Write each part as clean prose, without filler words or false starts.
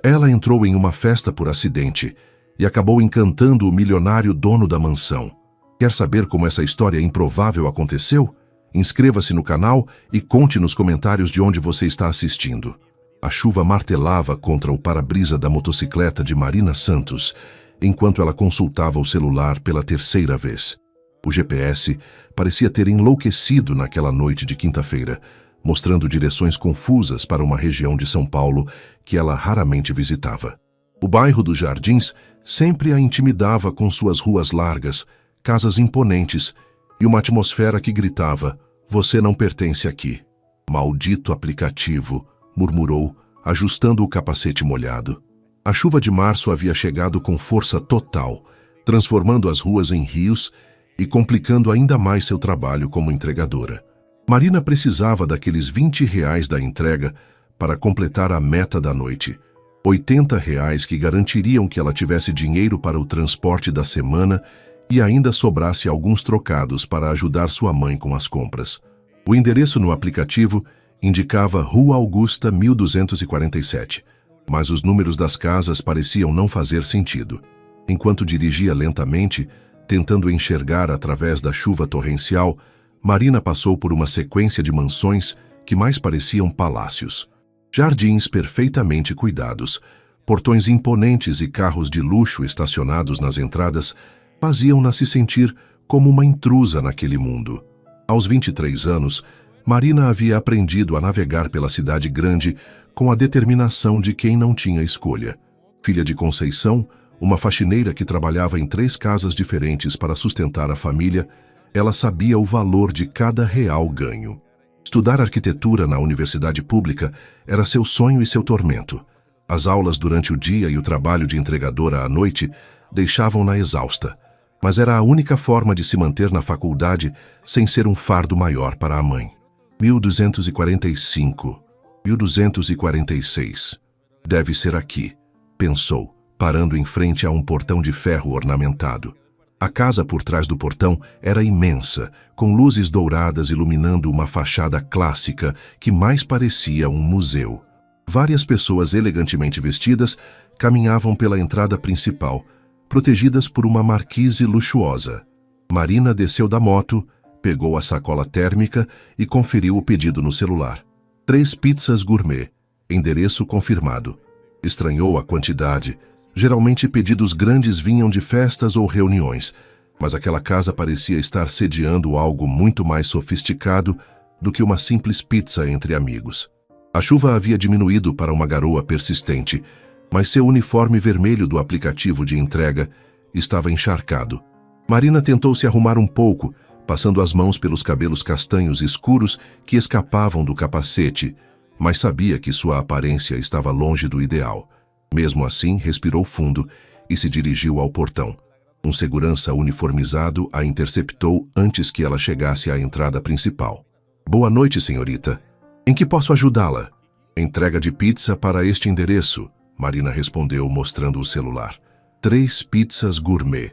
Ela entrou em uma festa por acidente e acabou encantando o milionário dono da mansão. Quer saber como essa história improvável aconteceu? Inscreva-se no canal e conte nos comentários de onde você está assistindo. A chuva martelava contra o para-brisa da motocicleta de Marina Santos, enquanto ela consultava o celular pela terceira vez. O GPS parecia ter enlouquecido naquela noite de quinta-feira, mostrando direções confusas para uma região de São Paulo que ela raramente visitava. O bairro dos Jardins sempre a intimidava com suas ruas largas, casas imponentes e uma atmosfera que gritava: "Você não pertence aqui." "Maldito aplicativo", murmurou, ajustando o capacete molhado. A chuva de março havia chegado com força total, transformando as ruas em rios e complicando ainda mais seu trabalho como entregadora. Marina precisava daqueles R$ 20 da entrega para completar a meta da noite. R$ 80 que garantiriam que ela tivesse dinheiro para o transporte da semana e ainda sobrasse alguns trocados para ajudar sua mãe com as compras. O endereço no aplicativo indicava Rua Augusta 1247, mas os números das casas pareciam não fazer sentido. Enquanto dirigia lentamente, tentando enxergar através da chuva torrencial, Marina passou por uma sequência de mansões que mais pareciam palácios. Jardins perfeitamente cuidados, portões imponentes e carros de luxo estacionados nas entradas faziam-na se sentir como uma intrusa naquele mundo. Aos 23 anos, Marina havia aprendido a navegar pela cidade grande com a determinação de quem não tinha escolha. Filha de Conceição, uma faxineira que trabalhava em 3 casas diferentes para sustentar a família, ela sabia o valor de cada real ganho. Estudar arquitetura na universidade pública era seu sonho e seu tormento. As aulas durante o dia e o trabalho de entregadora à noite deixavam-na exausta, mas era a única forma de se manter na faculdade sem ser um fardo maior para a mãe. 1245, 1246. Deve ser aqui, pensou, parando em frente a um portão de ferro ornamentado. A casa por trás do portão era imensa, com luzes douradas iluminando uma fachada clássica que mais parecia um museu. Várias pessoas elegantemente vestidas caminhavam pela entrada principal, protegidas por uma marquise luxuosa. Marina desceu da moto, pegou a sacola térmica e conferiu o pedido no celular. 3 pizzas gourmet, endereço confirmado. Estranhou a quantidade. Geralmente pedidos grandes vinham de festas ou reuniões, mas aquela casa parecia estar sediando algo muito mais sofisticado do que uma simples pizza entre amigos. A chuva havia diminuído para uma garoa persistente, mas seu uniforme vermelho do aplicativo de entrega estava encharcado. Marina tentou se arrumar um pouco, passando as mãos pelos cabelos castanhos escuros que escapavam do capacete, mas sabia que sua aparência estava longe do ideal. Mesmo assim, respirou fundo e se dirigiu ao portão. Um segurança uniformizado a interceptou antes que ela chegasse à entrada principal. "Boa noite, senhorita. Em que posso ajudá-la?" "Entrega de pizza para este endereço", Marina respondeu, mostrando o celular. 3 pizzas gourmet.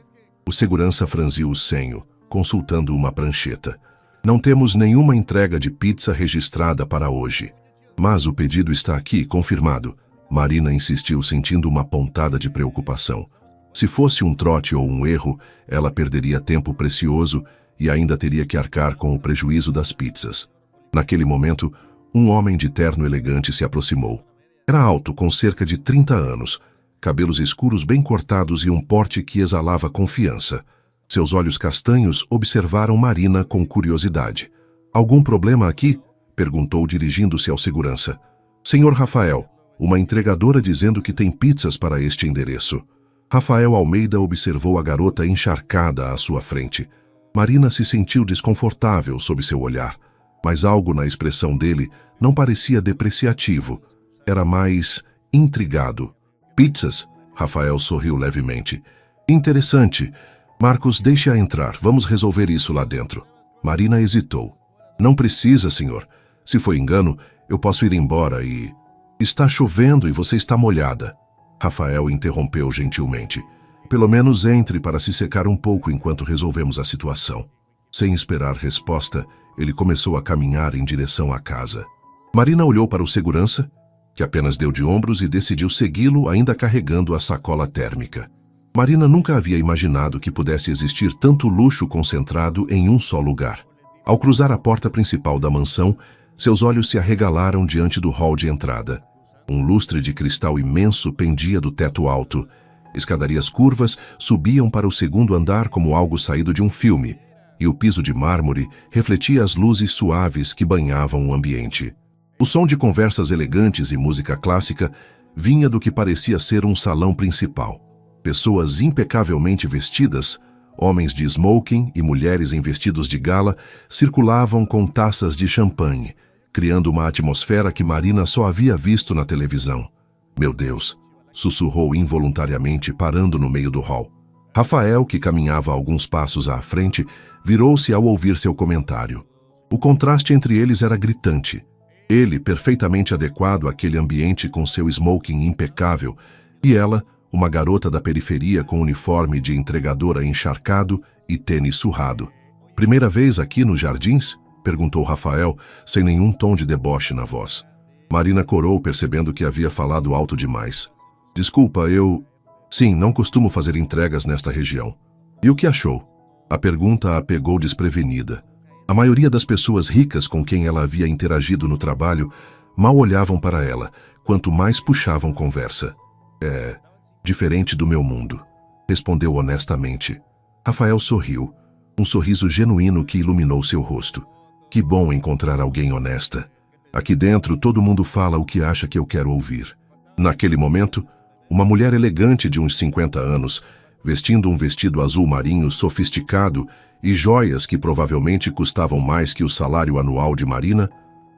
O segurança franziu o senho, consultando uma prancheta. "Não temos nenhuma entrega de pizza registrada para hoje. Mas o pedido está aqui, confirmado." Marina insistiu, sentindo uma pontada de preocupação. Se fosse um trote ou um erro, ela perderia tempo precioso e ainda teria que arcar com o prejuízo das pizzas. Naquele momento, um homem de terno elegante se aproximou. Era alto, com cerca de 30 anos, cabelos escuros bem cortados e um porte que exalava confiança. Seus olhos castanhos observaram Marina com curiosidade. "Algum problema aqui?" perguntou, dirigindo-se ao segurança. "Senhor Rafael, uma entregadora dizendo que tem pizzas para este endereço." Rafael Almeida observou a garota encharcada à sua frente. Marina se sentiu desconfortável sob seu olhar, mas algo na expressão dele não parecia depreciativo. Era mais intrigado. "Pizzas?" Rafael sorriu levemente. "Interessante. Marcos, deixe-a entrar. Vamos resolver isso lá dentro." Marina hesitou. "Não precisa, senhor. Se foi engano, eu posso ir embora e... Está chovendo e você está molhada." Rafael interrompeu gentilmente. "Pelo menos entre para se secar um pouco enquanto resolvemos a situação." Sem esperar resposta, ele começou a caminhar em direção à casa. Marina olhou para o segurança, que apenas deu de ombros e decidiu segui-lo, ainda carregando a sacola térmica. Marina nunca havia imaginado que pudesse existir tanto luxo concentrado em um só lugar. Ao cruzar a porta principal da mansão, seus olhos se arregalaram diante do hall de entrada. Um lustre de cristal imenso pendia do teto alto. Escadarias curvas subiam para o segundo andar como algo saído de um filme, e o piso de mármore refletia as luzes suaves que banhavam o ambiente. O som de conversas elegantes e música clássica vinha do que parecia ser um salão principal. Pessoas impecavelmente vestidas, homens de smoking e mulheres em vestidos de gala, circulavam com taças de champanhe, criando uma atmosfera que Marina só havia visto na televisão. Meu Deus, sussurrou involuntariamente, parando no meio do hall. Rafael, que caminhava alguns passos à frente, virou-se ao ouvir seu comentário. O contraste entre eles era gritante. Ele, perfeitamente adequado àquele ambiente com seu smoking impecável, e ela, uma garota da periferia com uniforme de entregadora encharcado e tênis surrado. Primeira vez aqui nos jardins? Perguntou Rafael, sem nenhum tom de deboche na voz. Marina corou, percebendo que havia falado alto demais. Desculpa, Sim, não costumo fazer entregas nesta região. E o que achou? A pergunta a pegou desprevenida. A maioria das pessoas ricas com quem ela havia interagido no trabalho mal olhavam para ela, quanto mais puxavam conversa. É diferente do meu mundo, respondeu honestamente. Rafael sorriu, um sorriso genuíno que iluminou seu rosto. Que bom encontrar alguém honesta. Aqui dentro todo mundo fala o que acha que eu quero ouvir. Naquele momento, uma mulher elegante de uns 50 anos, vestindo um vestido azul marinho sofisticado e joias que provavelmente custavam mais que o salário anual de Marina,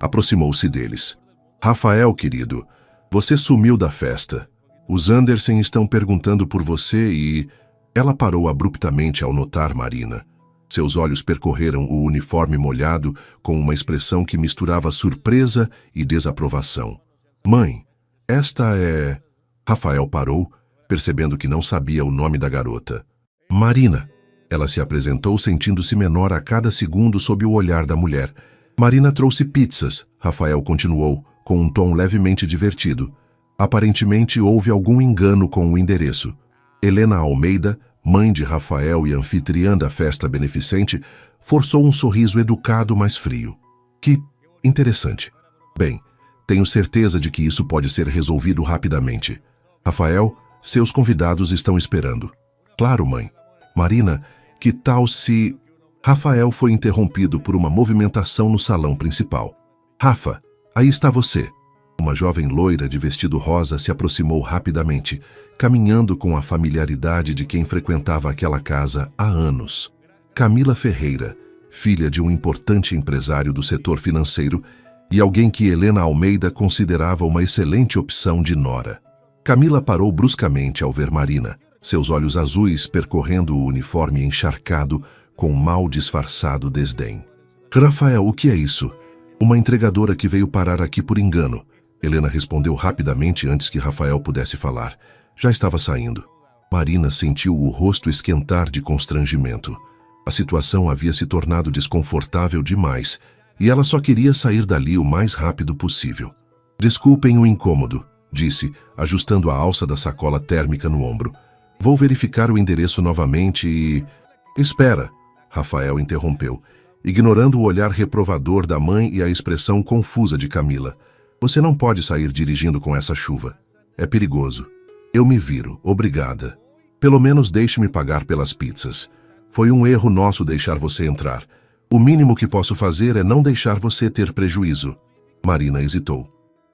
aproximou-se deles. Rafael, querido, você sumiu da festa. Os Andersen estão perguntando por você e... Ela parou abruptamente ao notar Marina. Seus olhos percorreram o uniforme molhado com uma expressão que misturava surpresa e desaprovação. Mãe, esta é... Rafael parou, percebendo que não sabia o nome da garota. Marina. Ela se apresentou, sentindo-se menor a cada segundo sob o olhar da mulher. Marina trouxe pizzas, Rafael continuou, com um tom levemente divertido. Aparentemente houve algum engano com o endereço. Helena Almeida, mãe de Rafael e anfitriã da festa beneficente, forçou um sorriso educado, mas frio. Que interessante. Bem, tenho certeza de que isso pode ser resolvido rapidamente. Rafael, seus convidados estão esperando. Claro, mãe. Marina, que tal se... Rafael foi interrompido por uma movimentação no salão principal. Rafa, aí está você. Uma jovem loira de vestido rosa se aproximou rapidamente, caminhando com a familiaridade de quem frequentava aquela casa há anos. Camila Ferreira, filha de um importante empresário do setor financeiro e alguém que Helena Almeida considerava uma excelente opção de nora. Camila parou bruscamente ao ver Marina, seus olhos azuis percorrendo o uniforme encharcado com mal disfarçado desdém. Rafael, o que é isso? Uma entregadora que veio parar aqui por engano. Helena respondeu rapidamente antes que Rafael pudesse falar. Já estava saindo. Marina sentiu o rosto esquentar de constrangimento. A situação havia se tornado desconfortável demais e ela só queria sair dali o mais rápido possível. Desculpem o incômodo, disse, ajustando a alça da sacola térmica no ombro. Vou verificar o endereço novamente e... Espera, Rafael interrompeu, ignorando o olhar reprovador da mãe e a expressão confusa de Camila. Você não pode sair dirigindo com essa chuva. É perigoso. Eu me viro, obrigada. Pelo menos deixe-me pagar pelas pizzas. Foi um erro nosso deixar você entrar. O mínimo que posso fazer é não deixar você ter prejuízo. Marina hesitou.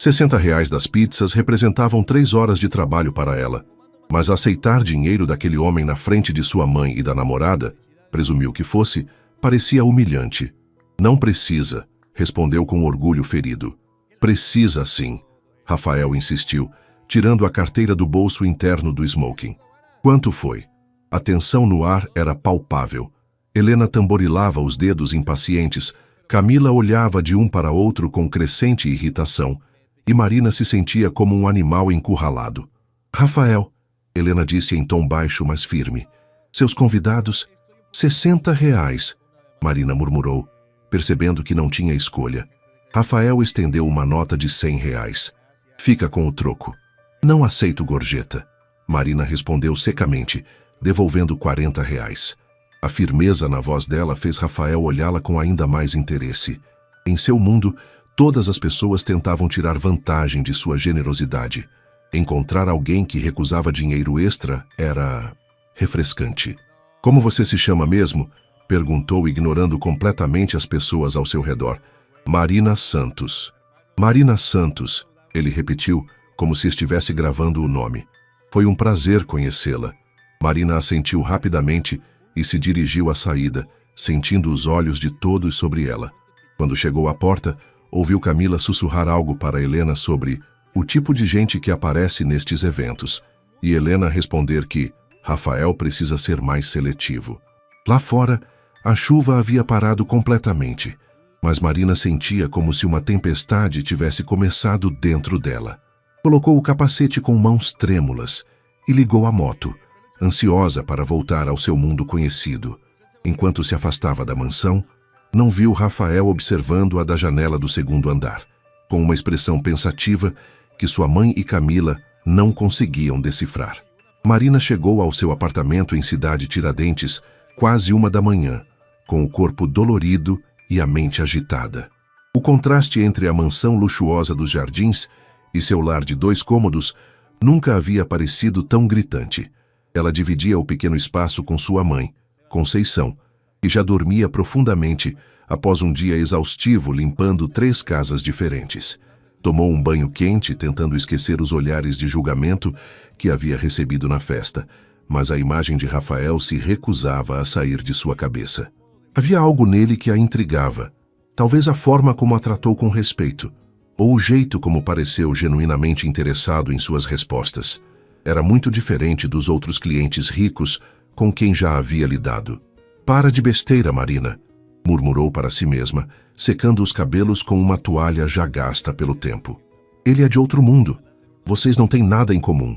R$60 das pizzas representavam 3 horas de trabalho para ela. Mas aceitar dinheiro daquele homem na frente de sua mãe e da namorada, presumiu que fosse, parecia humilhante. Não precisa, respondeu com orgulho ferido. Precisa sim, Rafael insistiu, tirando a carteira do bolso interno do smoking. Quanto foi? A tensão no ar era palpável. Helena tamborilava os dedos impacientes, Camila olhava de um para outro com crescente irritação, e Marina se sentia como um animal encurralado. Rafael, Helena disse em tom baixo, mas firme. Seus convidados, R$60, Marina murmurou, percebendo que não tinha escolha. Rafael estendeu uma nota de R$100. Fica com o troco. Não aceito gorjeta. Marina respondeu secamente, devolvendo R$ 40. A firmeza na voz dela fez Rafael olhá-la com ainda mais interesse. Em seu mundo, todas as pessoas tentavam tirar vantagem de sua generosidade. Encontrar alguém que recusava dinheiro extra era refrescante. Como você se chama mesmo? Perguntou, ignorando completamente as pessoas ao seu redor. Marina Santos. Marina Santos, ele repetiu, como se estivesse gravando o nome. Foi um prazer conhecê-la. Marina assentiu rapidamente e se dirigiu à saída, sentindo os olhos de todos sobre ela. Quando chegou à porta, ouviu Camila sussurrar algo para Helena sobre o tipo de gente que aparece nestes eventos, e Helena responder que Rafael precisa ser mais seletivo. Lá fora, a chuva havia parado completamente, mas Marina sentia como se uma tempestade tivesse começado dentro dela. Colocou o capacete com mãos trêmulas e ligou a moto, ansiosa para voltar ao seu mundo conhecido. Enquanto se afastava da mansão, não viu Rafael observando-a da janela do segundo andar, com uma expressão pensativa que sua mãe e Camila não conseguiam decifrar. Marina chegou ao seu apartamento em Cidade Tiradentes quase 1h, com o corpo dolorido e a mente agitada. O contraste entre a mansão luxuosa dos Jardins e seu lar de 2 cômodos nunca havia parecido tão gritante. Ela dividia o pequeno espaço com sua mãe, Conceição, que já dormia profundamente após um dia exaustivo limpando 3 casas diferentes. Tomou um banho quente, tentando esquecer os olhares de julgamento que havia recebido na festa, mas a imagem de Rafael se recusava a sair de sua cabeça. Havia algo nele que a intrigava, talvez a forma como a tratou com respeito, ou o jeito como pareceu genuinamente interessado em suas respostas. Era muito diferente dos outros clientes ricos com quem já havia lidado. Para de besteira, Marina, murmurou para si mesma, secando os cabelos com uma toalha já gasta pelo tempo. Ele é de outro mundo. Vocês não têm nada em comum.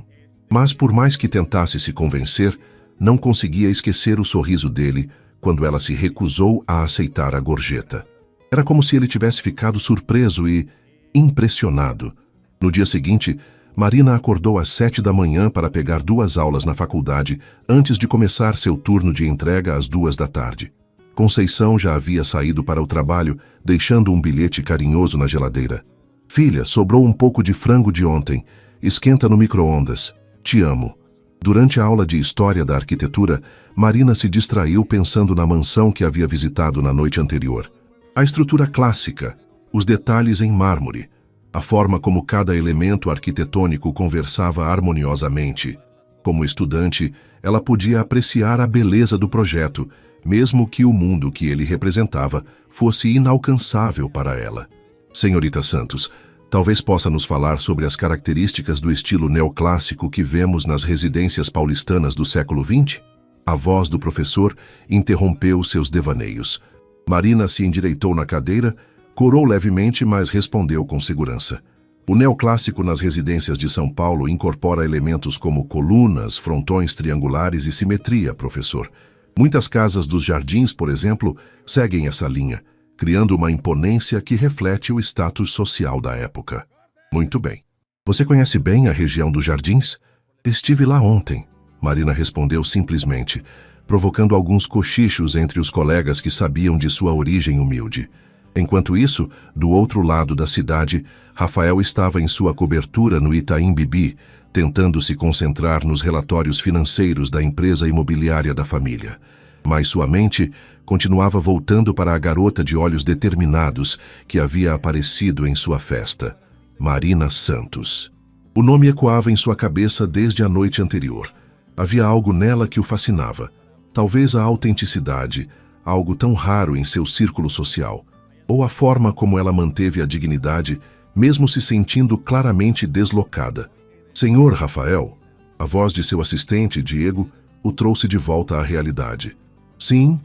Mas por mais que tentasse se convencer, não conseguia esquecer o sorriso dele quando ela se recusou a aceitar a gorjeta. Era como se ele tivesse ficado surpreso e impressionado. No dia seguinte, Marina acordou às 7h para pegar 2 aulas na faculdade antes de começar seu turno de entrega às 2h. Conceição já havia saído para o trabalho, deixando um bilhete carinhoso na geladeira. Filha, sobrou um pouco de frango de ontem. Esquenta no micro-ondas. Te amo. Durante a aula de História da Arquitetura, Marina se distraiu pensando na mansão que havia visitado na noite anterior. A estrutura clássica, os detalhes em mármore, a forma como cada elemento arquitetônico conversava harmoniosamente. Como estudante, ela podia apreciar a beleza do projeto, mesmo que o mundo que ele representava fosse inalcançável para ela. Senhorita Santos, talvez possa nos falar sobre as características do estilo neoclássico que vemos nas residências paulistanas do século XX? A voz do professor interrompeu seus devaneios. Marina se endireitou na cadeira, corou levemente, mas respondeu com segurança. O neoclássico nas residências de São Paulo incorpora elementos como colunas, frontões triangulares e simetria, professor. Muitas casas dos Jardins, por exemplo, seguem essa linha, criando uma imponência que reflete o status social da época. Muito bem. Você conhece bem a região dos Jardins? Estive lá ontem, Marina respondeu simplesmente, provocando alguns cochichos entre os colegas que sabiam de sua origem humilde. Enquanto isso, do outro lado da cidade, Rafael estava em sua cobertura no Itaim Bibi, tentando se concentrar nos relatórios financeiros da empresa imobiliária da família. Mas sua mente continuava voltando para a garota de olhos determinados que havia aparecido em sua festa, Marina Santos. O nome ecoava em sua cabeça desde a noite anterior. Havia algo nela que o fascinava. Talvez a autenticidade, algo tão raro em seu círculo social, ou a forma como ela manteve a dignidade, mesmo se sentindo claramente deslocada. Senhor Rafael, a voz de seu assistente, Diego, o trouxe de volta à realidade. Sim,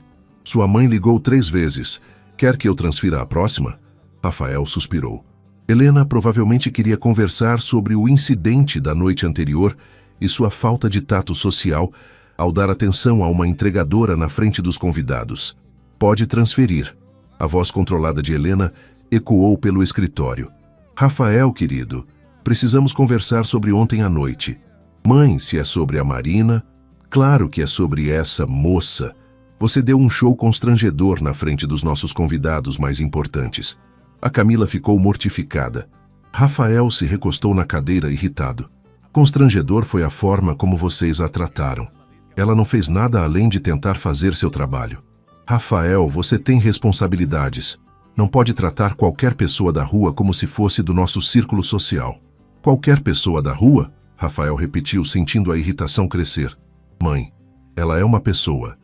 sua mãe ligou 3 vezes. Quer que eu transfira a próxima? Rafael suspirou. Helena provavelmente queria conversar sobre o incidente da noite anterior e sua falta de tato social ao dar atenção a uma entregadora na frente dos convidados. Pode transferir. A voz controlada de Helena ecoou pelo escritório. Rafael, querido, Precisamos conversar sobre ontem à noite. Mãe, se é sobre a Marina, claro que é sobre essa moça. Você deu um show constrangedor na frente dos nossos convidados mais importantes. A Camila ficou mortificada. Rafael se recostou na cadeira irritado. Constrangedor foi a forma como vocês a trataram. Ela não fez nada além de tentar fazer seu trabalho. Rafael, você tem responsabilidades. Não pode tratar qualquer pessoa da rua como se fosse do nosso círculo social. Qualquer pessoa da rua? Rafael repetiu, sentindo a irritação crescer. Mãe, ela é uma pessoa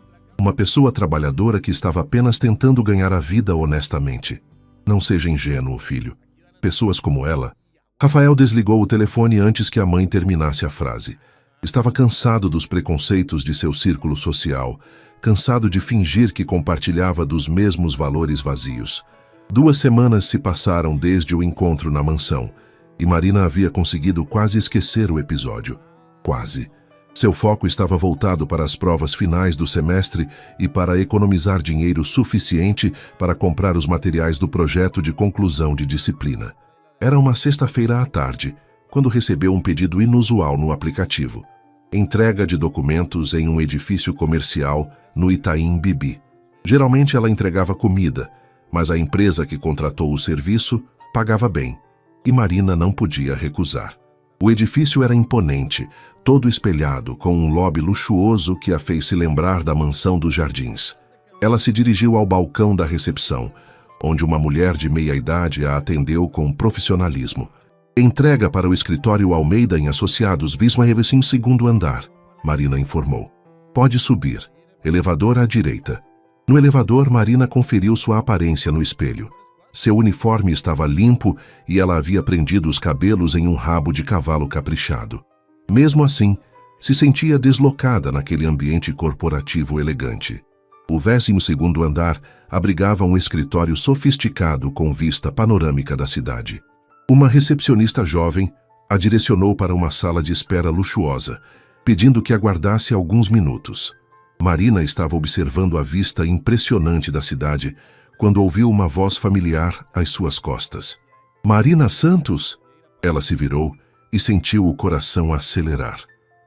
trabalhadora que estava apenas tentando ganhar a vida honestamente. Não seja ingênuo, filho. Pessoas como ela... Rafael desligou o telefone antes que a mãe terminasse a frase. Estava cansado dos preconceitos de seu círculo social, cansado de fingir que compartilhava dos mesmos valores vazios. 2 semanas se passaram desde o encontro na mansão, e Marina havia conseguido quase esquecer o episódio. Quase. Seu foco estava voltado para as provas finais do semestre e para economizar dinheiro suficiente para comprar os materiais do projeto de conclusão de disciplina. Era uma sexta-feira à tarde, quando recebeu um pedido inusual no aplicativo. Entrega de documentos em um edifício comercial no Itaim Bibi. Geralmente ela entregava comida, mas a empresa que contratou o serviço pagava bem, e Marina não podia recusar. O edifício era imponente, todo espelhado, com um lobby luxuoso que a fez se lembrar da mansão dos jardins. Ela se dirigiu ao balcão da recepção, onde uma mulher de meia-idade a atendeu com profissionalismo. Entrega para o escritório Almeida em Associados Vismaevesim, 2º andar, Marina informou. Pode subir. Elevador à direita. No elevador, Marina conferiu sua aparência no espelho. Seu uniforme estava limpo e ela havia prendido os cabelos em um rabo de cavalo caprichado. Mesmo assim, se sentia deslocada naquele ambiente corporativo elegante. O 12º andar abrigava um escritório sofisticado com vista panorâmica da cidade. Uma recepcionista jovem a direcionou para uma sala de espera luxuosa, pedindo que aguardasse alguns minutos. Marina estava observando a vista impressionante da cidade quando ouviu uma voz familiar às suas costas. Marina Santos? Ela se virou e sentiu o coração acelerar.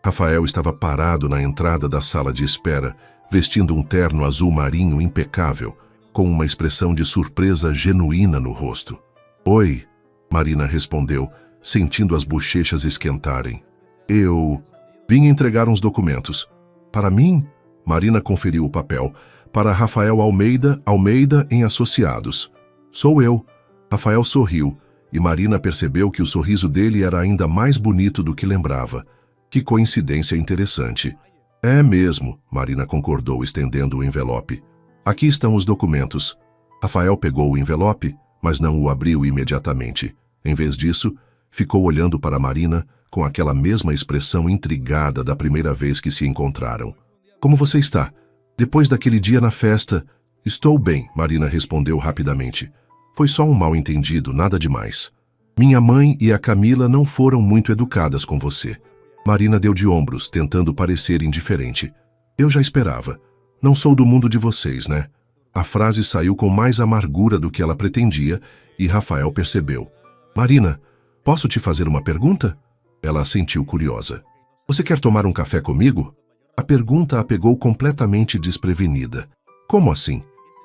Rafael estava parado na entrada da sala de espera, vestindo um terno azul marinho impecável, com uma expressão de surpresa genuína no rosto. Oi, Marina respondeu, sentindo as bochechas esquentarem. Eu vim entregar uns documentos. Para mim? Marina conferiu o papel. Para Rafael Almeida em Associados. Sou eu. Rafael sorriu, e Marina percebeu que o sorriso dele era ainda mais bonito do que lembrava. Que coincidência interessante. É mesmo, Marina concordou, estendendo o envelope. Aqui estão os documentos. Rafael pegou o envelope, mas não o abriu imediatamente. Em vez disso, ficou olhando para Marina com aquela mesma expressão intrigada da primeira vez que se encontraram. Como você está? Depois daquele dia na festa... Estou bem, Marina respondeu rapidamente. Foi só um mal-entendido, nada demais. Minha mãe e a Camila não foram muito educadas com você. Marina deu de ombros, tentando parecer indiferente. Eu já esperava. Não sou do mundo de vocês, né? A frase saiu com mais amargura do que ela pretendia e Rafael percebeu. Marina, posso te fazer uma pergunta? Ela assentiu curiosa. Você quer tomar um café comigo? A pergunta a pegou completamente desprevenida. Como assim?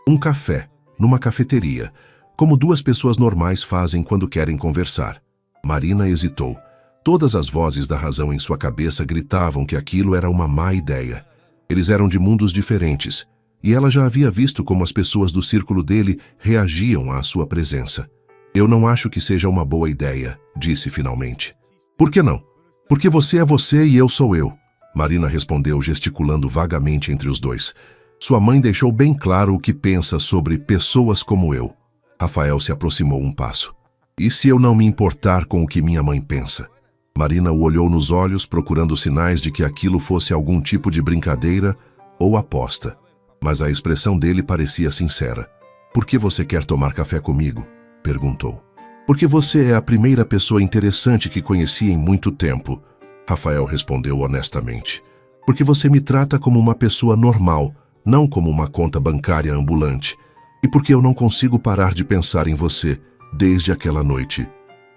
Um café, numa cafeteria, como 2 pessoas normais fazem quando querem conversar. Marina hesitou. Todas as vozes da razão em sua cabeça gritavam que aquilo era uma má ideia. Eles eram de mundos diferentes, e ela já havia visto como as pessoas do círculo dele reagiam à sua presença. Eu não acho que seja uma boa ideia, disse finalmente. Por que não? Porque você é você e eu sou eu. Marina respondeu, gesticulando vagamente entre os dois. Sua mãe deixou bem claro o que pensa sobre pessoas como eu. Rafael se aproximou um passo. E se eu não me importar com o que minha mãe pensa? Marina o olhou nos olhos, procurando sinais de que aquilo fosse algum tipo de brincadeira ou aposta. Mas a expressão dele parecia sincera. Por que você quer tomar café comigo? Perguntou. Porque você é a primeira pessoa interessante que conheci em muito tempo. Rafael respondeu honestamente. Porque você me trata como uma pessoa normal, não como uma conta bancária ambulante. E porque eu não consigo parar de pensar em você desde aquela noite.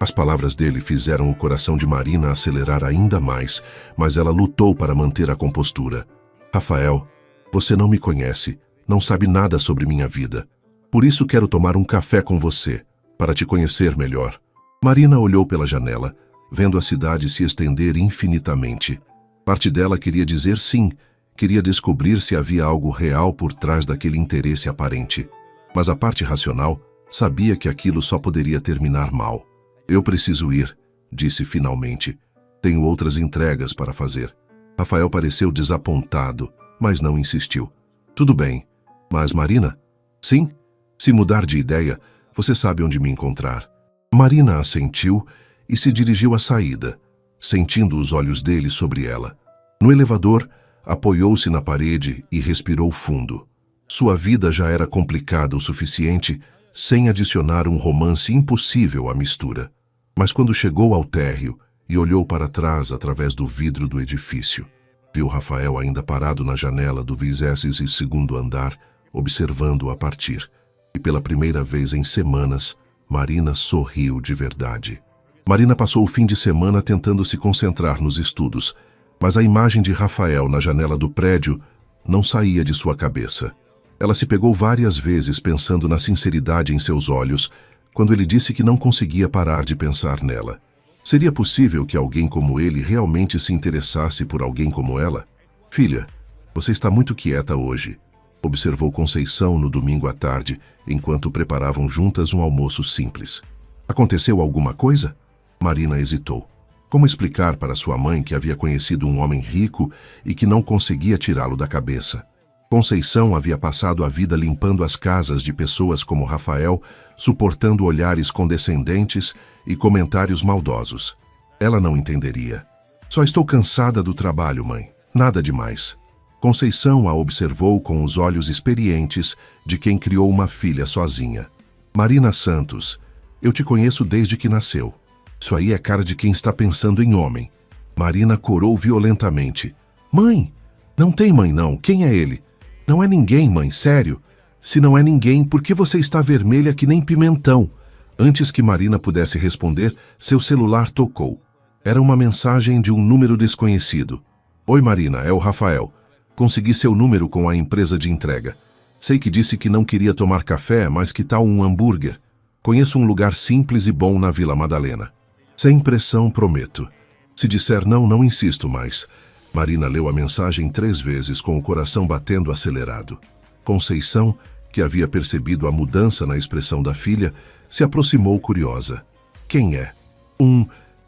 As palavras dele fizeram o coração de Marina acelerar ainda mais, mas ela lutou para manter a compostura. Rafael, você não me conhece, não sabe nada sobre minha vida. Por isso quero tomar um café com você, para te conhecer melhor. Marina olhou pela janela, vendo a cidade se estender infinitamente. Parte dela queria dizer sim, queria descobrir se havia algo real por trás daquele interesse aparente. Mas a parte racional sabia que aquilo só poderia terminar mal. Eu preciso ir, disse finalmente. Tenho outras entregas para fazer. Rafael pareceu desapontado, mas não insistiu. Tudo bem, mas Marina? Sim, se mudar de ideia, você sabe onde me encontrar. Marina assentiu e se dirigiu à saída, sentindo os olhos dele sobre ela. No elevador, apoiou-se na parede e respirou fundo. Sua vida já era complicada o suficiente, sem adicionar um romance impossível à mistura. Mas quando chegou ao térreo e olhou para trás através do vidro do edifício, viu Rafael ainda parado na janela do 22º andar, observando-o a partir. E pela primeira vez em semanas, Marina sorriu de verdade. Marina passou o fim de semana tentando se concentrar nos estudos, mas a imagem de Rafael na janela do prédio não saía de sua cabeça. Ela se pegou várias vezes pensando na sinceridade em seus olhos, quando ele disse que não conseguia parar de pensar nela. Seria possível que alguém como ele realmente se interessasse por alguém como ela? Filha, você está muito quieta hoje, observou Conceição no domingo à tarde, enquanto preparavam juntas um almoço simples. Aconteceu alguma coisa? Marina hesitou. Como explicar para sua mãe que havia conhecido um homem rico e que não conseguia tirá-lo da cabeça? Conceição havia passado a vida limpando as casas de pessoas como Rafael, suportando olhares condescendentes e comentários maldosos. Ela não entenderia. Só estou cansada do trabalho, mãe. Nada demais. Conceição a observou com os olhos experientes de quem criou uma filha sozinha. Marina Santos, eu te conheço desde que nasceu. Isso aí é cara de quem está pensando em homem. Marina corou violentamente. Mãe, não tem mãe não. Quem é ele? Não é ninguém, mãe, sério. Se não é ninguém, por que você está vermelha que nem pimentão? Antes que Marina pudesse responder, seu celular tocou. Era uma mensagem de um número desconhecido. Oi, Marina, é o Rafael. Consegui seu número com a empresa de entrega. Sei que disse que não queria tomar café, mas que tal um hambúrguer? Conheço um lugar simples e bom na Vila Madalena. Sem pressão, prometo. Se disser não, não insisto mais. Marina leu a mensagem 3 vezes com o coração batendo acelerado. Conceição, que havia percebido a mudança na expressão da filha, se aproximou curiosa. Quem é? Um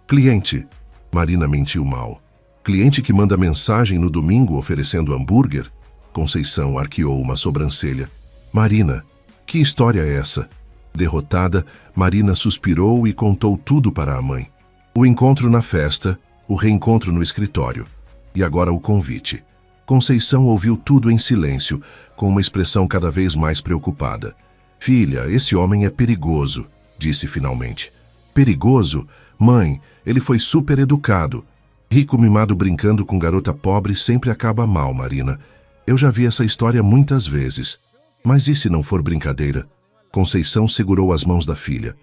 cliente. Marina mentiu mal. Cliente que manda mensagem no domingo oferecendo hambúrguer? Conceição arqueou uma sobrancelha. Marina, que história é essa? Derrotada, Marina suspirou e contou tudo para a mãe. O encontro na festa, o reencontro no escritório. E agora o convite. Conceição ouviu tudo em silêncio, com uma expressão cada vez mais preocupada. Filha, esse homem é perigoso, disse finalmente. Perigoso? Mãe, ele foi super educado. Rico mimado brincando com garota pobre sempre acaba mal, Marina. Eu já vi essa história muitas vezes. Mas e se não for brincadeira? Conceição segurou as mãos da filha.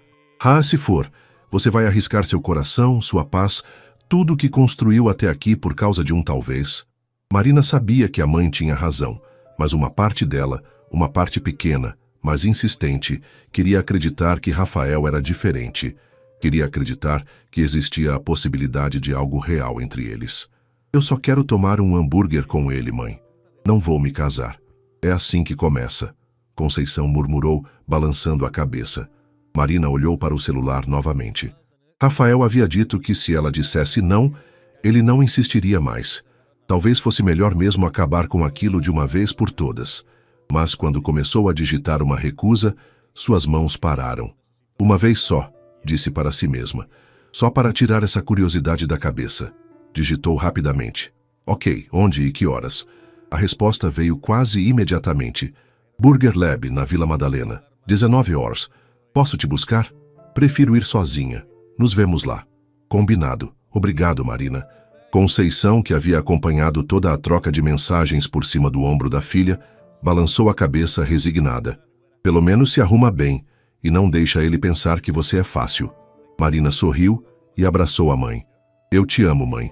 Se for, você vai arriscar seu coração, sua paz, tudo o que construiu até aqui por causa de um talvez. Marina sabia que a mãe tinha razão, mas uma parte dela, uma parte pequena, mas insistente, queria acreditar que Rafael era diferente. Queria acreditar que existia a possibilidade de algo real entre eles. Eu só quero tomar um hambúrguer com ele, mãe. Não vou me casar. É assim que começa. Conceição murmurou, balançando a cabeça. Marina olhou para o celular novamente. Rafael havia dito que se ela dissesse não, ele não insistiria mais. Talvez fosse melhor mesmo acabar com aquilo de uma vez por todas. Mas quando começou a digitar uma recusa, suas mãos pararam. Uma vez só, disse para si mesma. Só para tirar essa curiosidade da cabeça. Digitou rapidamente. Ok, onde e que horas? A resposta veio quase imediatamente. Burger Lab, na Vila Madalena. 19 horas. Posso te buscar? Prefiro ir sozinha. Nos vemos lá. Combinado. Obrigado, Marina. Conceição, que havia acompanhado toda a troca de mensagens por cima do ombro da filha, balançou a cabeça resignada. Pelo menos se arruma bem e não deixa ele pensar que você é fácil. Marina sorriu e abraçou a mãe. Eu te amo, mãe,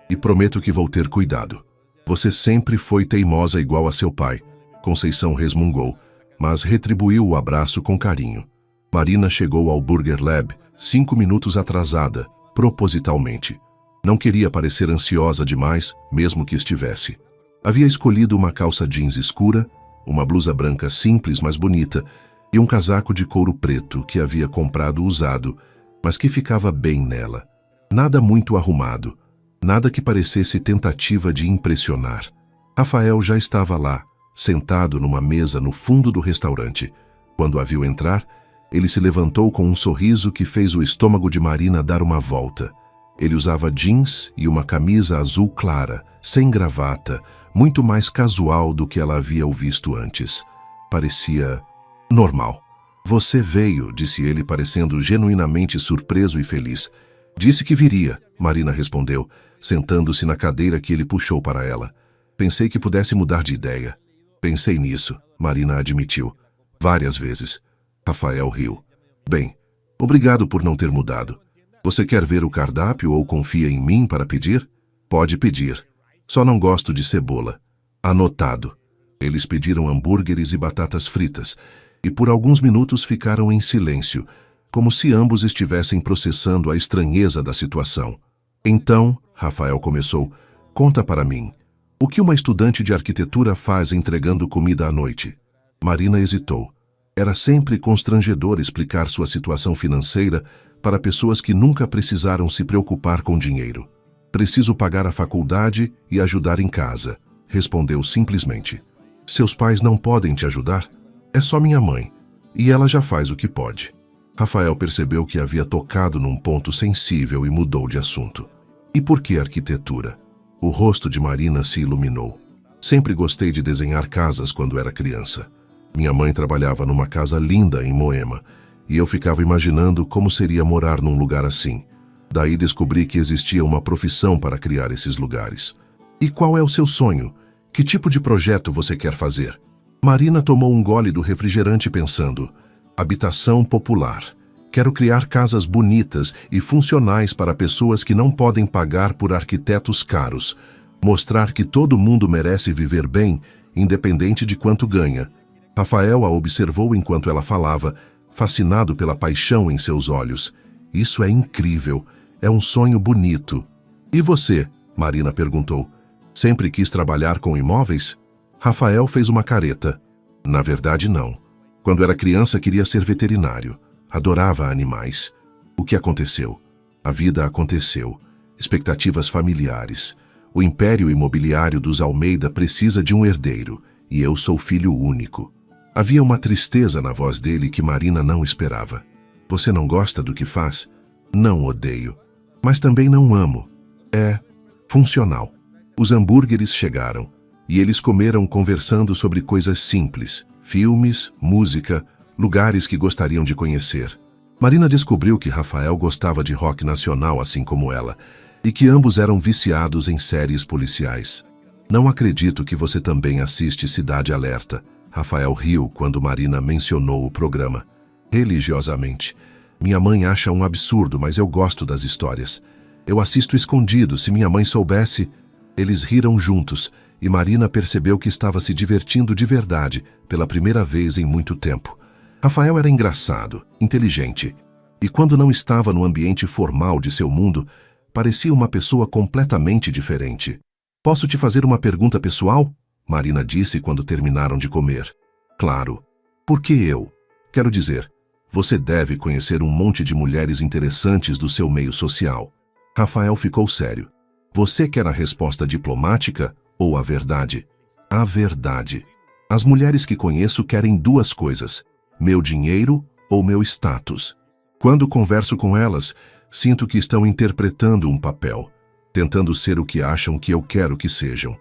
e prometo que vou ter cuidado. Você sempre foi teimosa igual a seu pai. Conceição resmungou, mas retribuiu o abraço com carinho. Marina chegou ao Burger Lab 5 minutos atrasada, propositalmente. Não queria parecer ansiosa demais, mesmo que estivesse. Havia escolhido uma calça jeans escura, uma blusa branca simples, mas bonita, e um casaco de couro preto que havia comprado usado, mas que ficava bem nela. Nada muito arrumado, nada que parecesse tentativa de impressionar. Rafael já estava lá, sentado numa mesa no fundo do restaurante. Quando a viu entrar, ele se levantou com um sorriso que fez o estômago de Marina dar uma volta. Ele usava jeans e uma camisa azul clara, sem gravata, muito mais casual do que ela havia o visto antes. Parecia normal. Você veio, disse ele, parecendo genuinamente surpreso e feliz. Disse que viria, Marina respondeu, sentando-se na cadeira que ele puxou para ela. Pensei que pudesse mudar de ideia. Pensei nisso, Marina admitiu. Várias vezes. Rafael riu. Bem, obrigado por não ter mudado. Você quer ver o cardápio ou confia em mim para pedir? Pode pedir. Só não gosto de cebola. Anotado. Eles pediram hambúrgueres e batatas fritas, e por alguns minutos ficaram em silêncio, como se ambos estivessem processando a estranheza da situação. Então, Rafael começou, conta para mim, o que uma estudante de arquitetura faz entregando comida à noite? Marina hesitou. Era sempre constrangedor explicar sua situação financeira para pessoas que nunca precisaram se preocupar com dinheiro. Preciso pagar a faculdade e ajudar em casa, respondeu simplesmente. Seus pais não podem te ajudar? É só minha mãe, e ela já faz o que pode. Rafael percebeu que havia tocado num ponto sensível e mudou de assunto. E por que arquitetura? O rosto de Marina se iluminou. Sempre gostei de desenhar casas quando era criança. Minha mãe trabalhava numa casa linda em Moema, e eu ficava imaginando como seria morar num lugar assim. Daí descobri que existia uma profissão para criar esses lugares. E qual é o seu sonho? Que tipo de projeto você quer fazer? Marina tomou um gole do refrigerante pensando, habitação popular. Quero criar casas bonitas e funcionais para pessoas que não podem pagar por arquitetos caros. Mostrar que todo mundo merece viver bem, independente de quanto ganha. Rafael a observou enquanto ela falava, fascinado pela paixão em seus olhos. Isso é incrível. É um sonho bonito. E você? Marina perguntou. Sempre quis trabalhar com imóveis? Rafael fez uma careta. Na verdade, não. Quando era criança, queria ser veterinário. Adorava animais. O que aconteceu? A vida aconteceu. Expectativas familiares. O império imobiliário dos Almeida precisa de um herdeiro, e eu sou filho único. Havia uma tristeza na voz dele que Marina não esperava. Você não gosta do que faz? Não odeio. Mas também não amo. É funcional. Os hambúrgueres chegaram, e eles comeram conversando sobre coisas simples, filmes, música, lugares que gostariam de conhecer. Marina descobriu que Rafael gostava de rock nacional assim como ela, e que ambos eram viciados em séries policiais. Não acredito que você também assiste Cidade Alerta. Rafael riu quando Marina mencionou o programa. Religiosamente. Minha mãe acha um absurdo, mas eu gosto das histórias. Eu assisto escondido, se minha mãe soubesse... Eles riram juntos, e Marina percebeu que estava se divertindo de verdade, pela primeira vez em muito tempo. Rafael era engraçado, inteligente, e quando não estava no ambiente formal de seu mundo, parecia uma pessoa completamente diferente. Posso te fazer uma pergunta pessoal? Marina disse quando terminaram de comer. Claro. Por que eu? Quero dizer, você deve conhecer um monte de mulheres interessantes do seu meio social. Rafael ficou sério. Você quer a resposta diplomática ou a verdade? A verdade. As mulheres que conheço querem duas coisas, meu dinheiro ou meu status. Quando converso com elas, sinto que estão interpretando um papel, tentando ser o que acham que eu quero que sejam.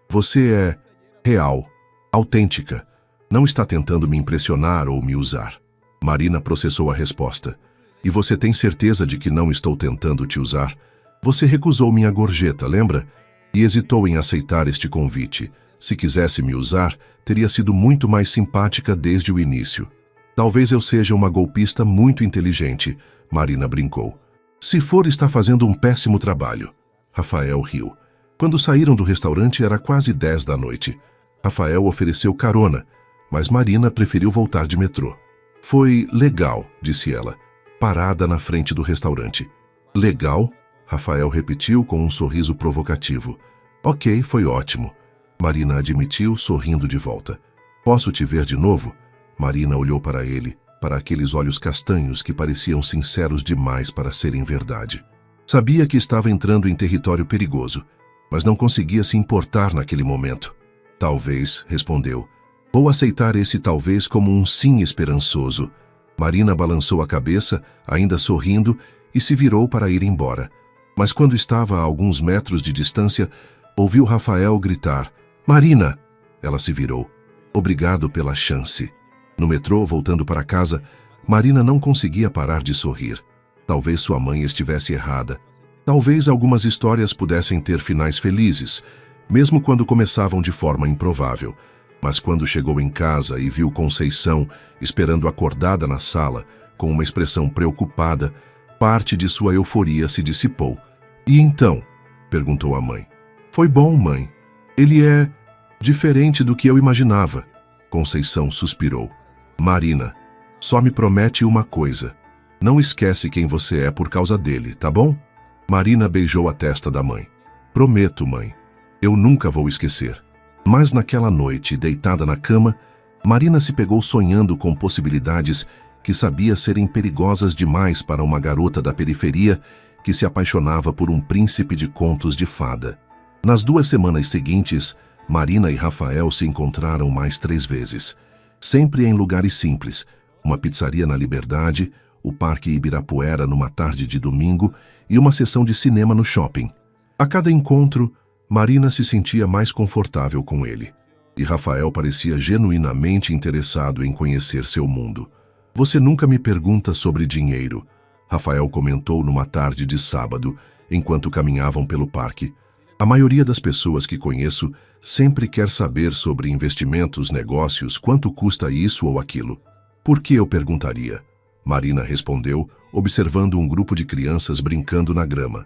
Você é real, autêntica. Não está tentando me impressionar ou me usar. Marina processou a resposta. E você tem certeza de que não estou tentando te usar? Você recusou minha gorjeta, lembra? E hesitou em aceitar este convite. Se quisesse me usar, teria sido muito mais simpática desde o início. Talvez eu seja uma golpista muito inteligente, Marina brincou. Se for, está fazendo um péssimo trabalho. Rafael riu. Quando saíram do restaurante era quase 10 da noite. Rafael ofereceu carona, mas Marina preferiu voltar de metrô. Foi legal, disse ela, parada na frente do restaurante. Legal? Rafael repetiu com um sorriso provocativo. Ok, foi ótimo. Marina admitiu, sorrindo de volta. Posso te ver de novo? Marina olhou para ele, para aqueles olhos castanhos que pareciam sinceros demais para serem verdade. Sabia que estava entrando em território perigoso, mas não conseguia se importar naquele momento. Talvez, respondeu. Vou aceitar esse talvez como um sim esperançoso. Marina balançou a cabeça, ainda sorrindo, e se virou para ir embora. Mas quando estava a alguns metros de distância, ouviu Rafael gritar, Marina! Ela se virou. Obrigado pela chance. No metrô, voltando para casa, Marina não conseguia parar de sorrir. Talvez sua mãe estivesse errada. Talvez algumas histórias pudessem ter finais felizes, mesmo quando começavam de forma improvável. Mas quando chegou em casa e viu Conceição esperando acordada na sala, com uma expressão preocupada, parte de sua euforia se dissipou. E então? Perguntou a mãe. Foi bom, mãe. Ele é diferente do que eu imaginava. Conceição suspirou. Marina, só me promete uma coisa. Não esquece quem você é por causa dele, tá bom? Marina beijou a testa da mãe. Prometo, mãe. Eu nunca vou esquecer. Mas naquela noite, deitada na cama, Marina se pegou sonhando com possibilidades que sabia serem perigosas demais para uma garota da periferia que se apaixonava por um príncipe de contos de fada. Nas 2 semanas seguintes, Marina e Rafael se encontraram mais 3 vezes. Sempre em lugares simples, uma pizzaria na Liberdade, o Parque Ibirapuera numa tarde de domingo e uma sessão de cinema no shopping. A cada encontro, Marina se sentia mais confortável com ele. E Rafael parecia genuinamente interessado em conhecer seu mundo. Você nunca me pergunta sobre dinheiro, Rafael comentou numa tarde de sábado, enquanto caminhavam pelo parque. A maioria das pessoas que conheço sempre quer saber sobre investimentos, negócios, quanto custa isso ou aquilo. Por que eu perguntaria? Marina respondeu, observando um grupo de crianças brincando na grama.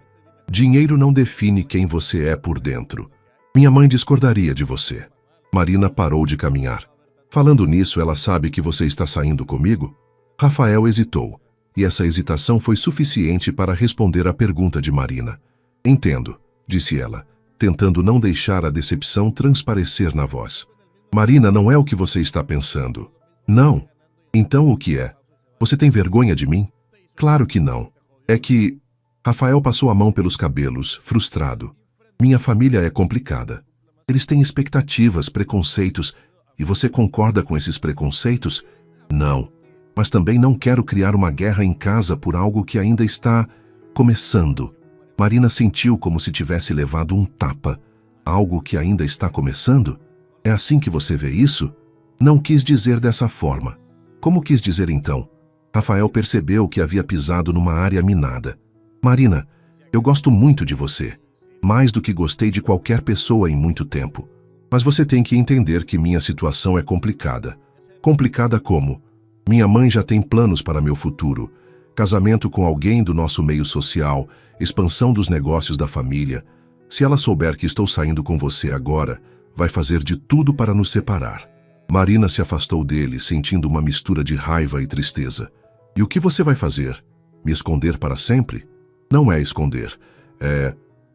Dinheiro não define quem você é por dentro. Minha mãe discordaria de você. Marina parou de caminhar. Falando nisso, ela sabe que você está saindo comigo? Rafael hesitou, e essa hesitação foi suficiente para responder à pergunta de Marina. Entendo, disse ela, tentando não deixar a decepção transparecer na voz. Marina, não é o que você está pensando. Não. Então o que é? Você tem vergonha de mim? Claro que não. É que... Rafael passou a mão pelos cabelos, frustrado. Minha família é complicada. Eles têm expectativas, preconceitos, e você concorda com esses preconceitos? Não. Mas também não quero criar uma guerra em casa por algo que ainda está começando. Marina sentiu como se tivesse levado um tapa. Algo que ainda está começando? É assim que você vê isso? Não quis dizer dessa forma. Como quis dizer então? Rafael percebeu que havia pisado numa área minada. Marina, eu gosto muito de você. Mais do que gostei de qualquer pessoa em muito tempo. Mas você tem que entender que minha situação é complicada. Complicada como? Minha mãe já tem planos para meu futuro. Casamento com alguém do nosso meio social, expansão dos negócios da família. Se ela souber que estou saindo com você agora, vai fazer de tudo para nos separar. Marina se afastou dele, sentindo uma mistura de raiva e tristeza. E o que você vai fazer? Me esconder para sempre? Não é esconder, é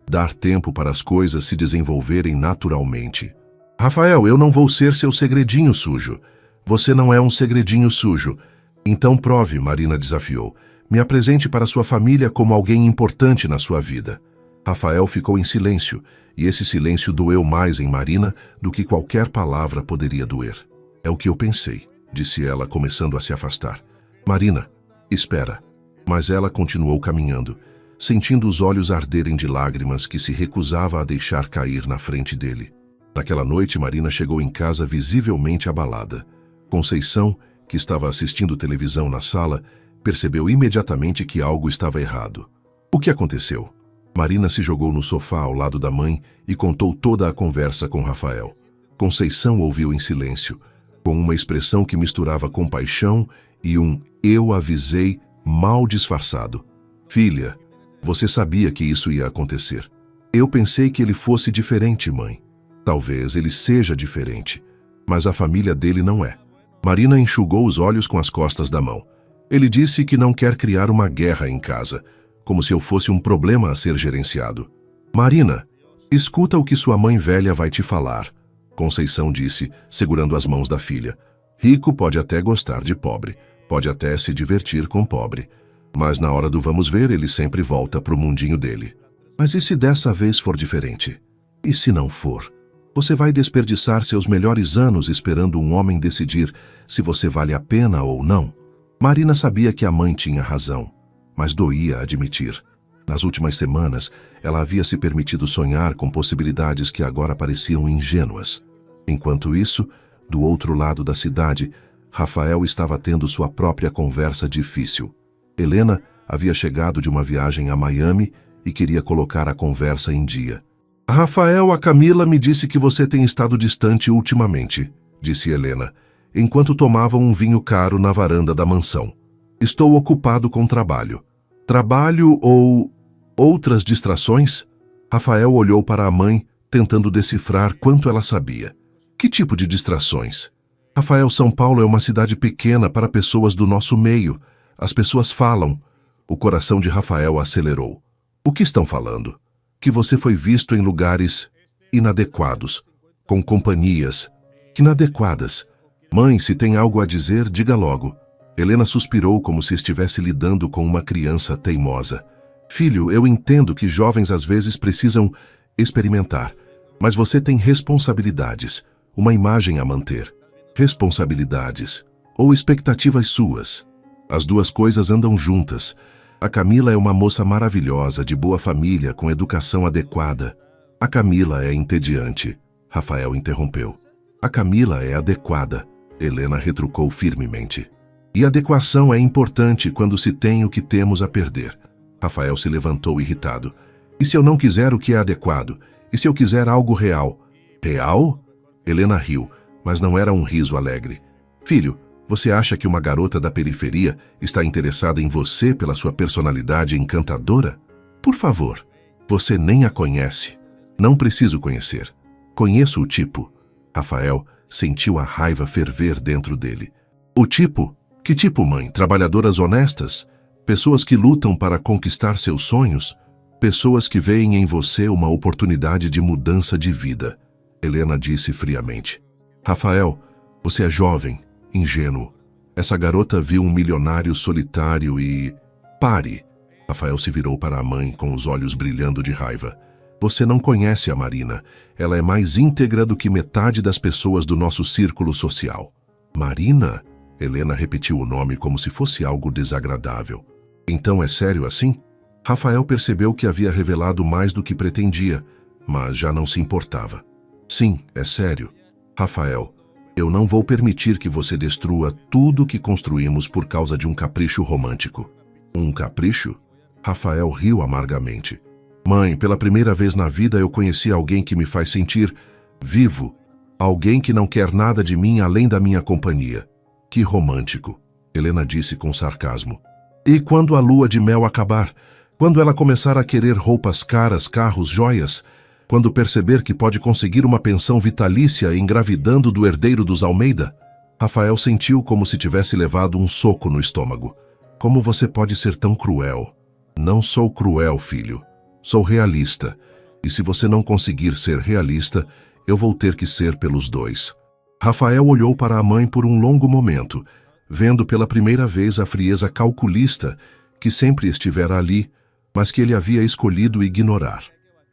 dar tempo para as coisas se desenvolverem naturalmente. Rafael, eu não vou ser seu segredinho sujo. Você não é um segredinho sujo. Então prove, Marina desafiou. Me apresente para sua família como alguém importante na sua vida. Rafael ficou em silêncio, e esse silêncio doeu mais em Marina do que qualquer palavra poderia doer. É o que eu pensei, disse ela, começando a se afastar. Marina, espera. Mas ela continuou caminhando, sentindo os olhos arderem de lágrimas que se recusava a deixar cair na frente dele. Naquela noite, Marina chegou em casa visivelmente abalada. Conceição, que estava assistindo televisão na sala, percebeu imediatamente que algo estava errado. O que aconteceu? Marina se jogou no sofá ao lado da mãe e contou toda a conversa com Rafael. Conceição ouviu em silêncio, com uma expressão que misturava compaixão e um "eu avisei" mal disfarçado. Filha, Você sabia que isso ia acontecer. Eu pensei que ele fosse diferente, mãe. Talvez ele seja diferente, mas a família dele não é. Marina enxugou os olhos com as costas da mão. Ele disse que não quer criar uma guerra em casa, como se eu fosse um problema a ser gerenciado. Marina, escuta o que sua mãe velha vai te falar, Conceição disse, segurando as mãos da filha. Rico pode até gostar de pobre, pode até se divertir com pobre, mas na hora do vamos ver ele sempre volta pro mundinho dele. Mas e se dessa vez for diferente? E se não for? Você vai desperdiçar seus melhores anos esperando um homem decidir se você vale a pena ou não? Marina sabia que a mãe tinha razão, mas doía admitir. Nas últimas semanas, ela havia se permitido sonhar com possibilidades que agora pareciam ingênuas. Enquanto isso, do outro lado da cidade, Rafael estava tendo sua própria conversa difícil. Helena havia chegado de uma viagem a Miami e queria colocar a conversa em dia. Rafael, a Camila me disse que você tem estado distante ultimamente, disse Helena, enquanto tomavam um vinho caro na varanda da mansão. Estou ocupado com trabalho. Trabalho ou outras distrações? Rafael olhou para a mãe, tentando decifrar quanto ela sabia. Que tipo de distrações? Rafael, São Paulo é uma cidade pequena para pessoas do nosso meio. As pessoas falam. O coração de Rafael acelerou. O que estão falando? Que você foi visto em lugares inadequados, com companhias inadequadas. Mãe, se tem algo a dizer, diga logo. Helena suspirou como se estivesse lidando com uma criança teimosa. Filho, eu entendo que jovens às vezes precisam experimentar, mas você tem responsabilidades, uma imagem a manter. Responsabilidades ou expectativas suas. As duas coisas andam juntas. A Camila é uma moça maravilhosa, de boa família, com educação adequada. A Camila é entediante, Rafael interrompeu. A Camila é adequada, Helena retrucou firmemente. E adequação é importante quando se tem o que temos a perder. Rafael se levantou irritado. E se eu não quiser o que é adequado? E se eu quiser algo real? Real? Helena riu, mas não era um riso alegre. Filho, você acha que uma garota da periferia está interessada em você pela sua personalidade encantadora? Por favor, você nem a conhece. Não preciso conhecer. Conheço o tipo. Rafael sentiu a raiva ferver dentro dele. O tipo? Que tipo, mãe? Trabalhadoras honestas? Pessoas que lutam para conquistar seus sonhos? Pessoas que veem em você uma oportunidade de mudança de vida, Helena disse friamente. Rafael, você é jovem, ingênuo. Essa garota viu um milionário solitário e... Pare! Rafael se virou para a mãe com os olhos brilhando de raiva. Você não conhece a Marina. Ela é mais íntegra do que metade das pessoas do nosso círculo social. Marina? Helena repetiu o nome como se fosse algo desagradável. Então é sério assim? Rafael percebeu que havia revelado mais do que pretendia, mas já não se importava. Sim, é sério. Rafael, eu não vou permitir que você destrua tudo que construímos por causa de um capricho romântico. Um capricho? Rafael riu amargamente. Mãe, pela primeira vez na vida eu conheci alguém que me faz sentir vivo. Alguém que não quer nada de mim além da minha companhia. Que romântico, Helena disse com sarcasmo. E quando a lua de mel acabar? Quando ela começar a querer roupas caras, carros, joias? Quando perceber que pode conseguir uma pensão vitalícia engravidando do herdeiro dos Almeida? Rafael sentiu como se tivesse levado um soco no estômago. Como você pode ser tão cruel? Não sou cruel, filho. Sou realista. E se você não conseguir ser realista, eu vou ter que ser pelos dois. Rafael olhou para a mãe por um longo momento, vendo pela primeira vez a frieza calculista que sempre estivera ali, mas que ele havia escolhido ignorar.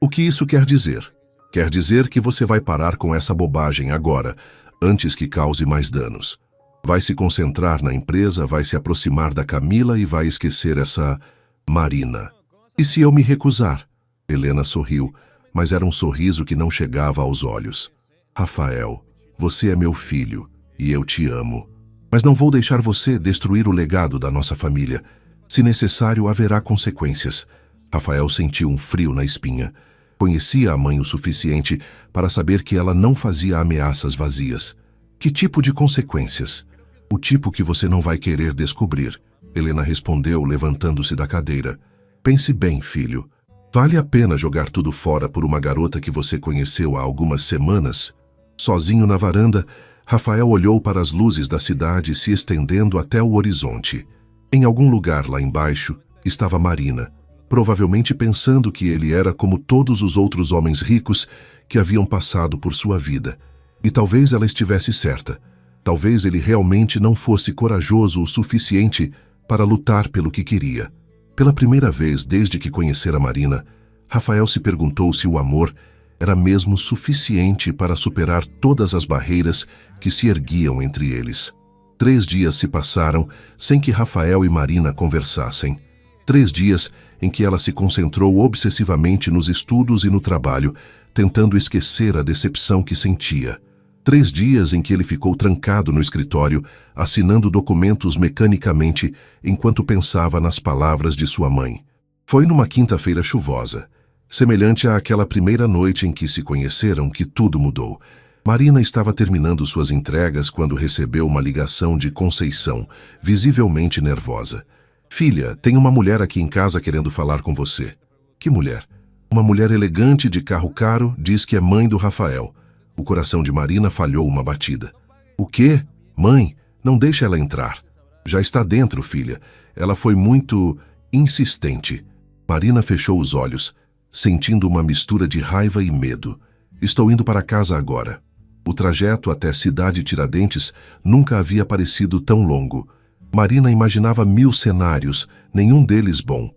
O que isso quer dizer? Quer dizer que você vai parar com essa bobagem agora, antes que cause mais danos. Vai se concentrar na empresa, vai se aproximar da Camila e vai esquecer essa Marina. E se eu me recusar? Helena sorriu, mas era um sorriso que não chegava aos olhos. Rafael, você é meu filho e eu te amo. Mas não vou deixar você destruir o legado da nossa família. Se necessário, haverá consequências. Rafael sentiu um frio na espinha. Conhecia a mãe o suficiente para saber que ela não fazia ameaças vazias. Que tipo de consequências? O tipo que você não vai querer descobrir, Helena respondeu, levantando-se da cadeira. Pense bem, filho. Vale a pena jogar tudo fora por uma garota que você conheceu há algumas semanas? Sozinho na varanda, Rafael olhou para as luzes da cidade se estendendo até o horizonte. Em algum lugar lá embaixo estava Marina, provavelmente pensando que ele era como todos os outros homens ricos que haviam passado por sua vida. E talvez ela estivesse certa. Talvez ele realmente não fosse corajoso o suficiente para lutar pelo que queria. Pela primeira vez desde que conhecera Marina, Rafael se perguntou se o amor era mesmo suficiente para superar todas as barreiras que se erguiam entre eles. 3 dias se passaram sem que Rafael e Marina conversassem. 3 dias em que ela se concentrou obsessivamente nos estudos e no trabalho, tentando esquecer a decepção que sentia. 3 dias em que ele ficou trancado no escritório, assinando documentos mecanicamente enquanto pensava nas palavras de sua mãe. Foi numa quinta-feira chuvosa, semelhante àquela primeira noite em que se conheceram, que tudo mudou. Marina estava terminando suas entregas quando recebeu uma ligação de Conceição, visivelmente nervosa. "Filha, tem uma mulher aqui em casa querendo falar com você." "Que mulher?" "Uma mulher elegante de carro caro, diz que é mãe do Rafael." O coração de Marina falhou uma batida. "O quê? Mãe, não deixe ela entrar." "Já está dentro, filha. Ela foi muito insistente." Marina fechou os olhos, sentindo uma mistura de raiva e medo. "Estou indo para casa agora." O trajeto até Cidade Tiradentes nunca havia parecido tão longo. Marina imaginava 1000 cenários, nenhum deles bom.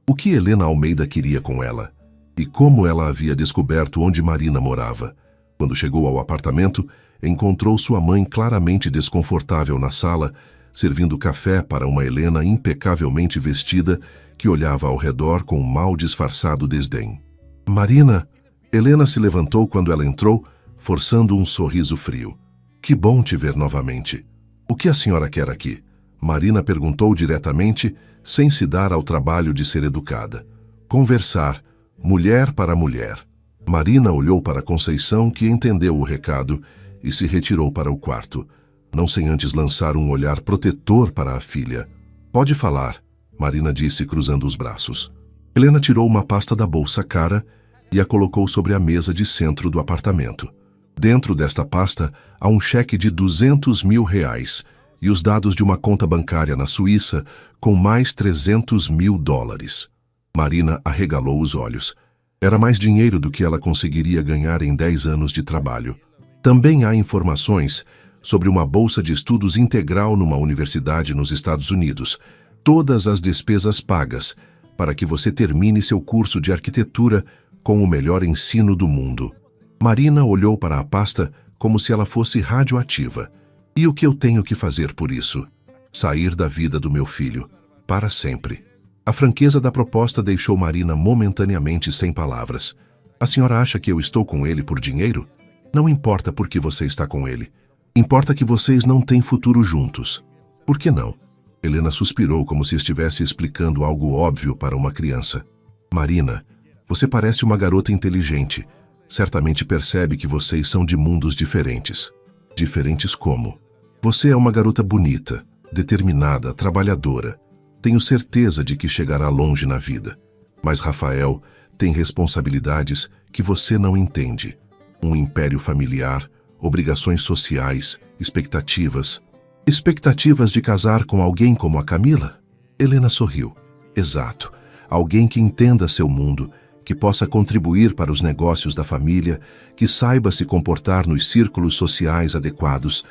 O que Helena Almeida queria com ela? E como ela havia descoberto onde Marina morava? Quando chegou ao apartamento, encontrou sua mãe claramente desconfortável na sala, servindo café para uma Helena impecavelmente vestida que olhava ao redor com mal disfarçado desdém. "Marina!" Helena se levantou quando ela entrou, forçando um sorriso frio. "Que bom te ver novamente." "O que a senhora quer aqui?" Marina perguntou diretamente, sem se dar ao trabalho de ser educada. "Conversar, mulher para mulher." Marina olhou para Conceição, que entendeu o recado, e se retirou para o quarto, não sem antes lançar um olhar protetor para a filha. "Pode falar," Marina disse, cruzando os braços. Helena tirou uma pasta da bolsa cara e a colocou sobre a mesa de centro do apartamento. Dentro desta pasta há um cheque de R$200 mil e os dados de uma conta bancária na Suíça com mais $300 mil. Marina arregalou os olhos. Era mais dinheiro do que ela conseguiria ganhar em 10 anos de trabalho. Também há informações sobre uma bolsa de estudos integral numa universidade nos Estados Unidos, todas as despesas pagas, para que você termine seu curso de arquitetura com o melhor ensino do mundo. Marina olhou para a pasta como se ela fosse radioativa. "E o que eu tenho que fazer por isso?" "Sair da vida do meu filho, para sempre." A franqueza da proposta deixou Marina momentaneamente sem palavras. "A senhora acha que eu estou com ele por dinheiro? Não importa por que você está com ele. Importa que vocês não têm futuro juntos." "Por que não?" Helena suspirou como se estivesse explicando algo óbvio para uma criança. "Marina, você parece uma garota inteligente. Certamente percebe que vocês são de mundos diferentes." "Diferentes como?" "Você é uma garota bonita, determinada, trabalhadora. Tenho certeza de que chegará longe na vida. Mas Rafael tem responsabilidades que você não entende. Um império familiar, obrigações sociais, expectativas. Expectativas de casar com alguém como a Camila?" Helena sorriu. "Exato. Alguém que entenda seu mundo, que possa contribuir para os negócios da família, que saiba se comportar nos círculos sociais adequados."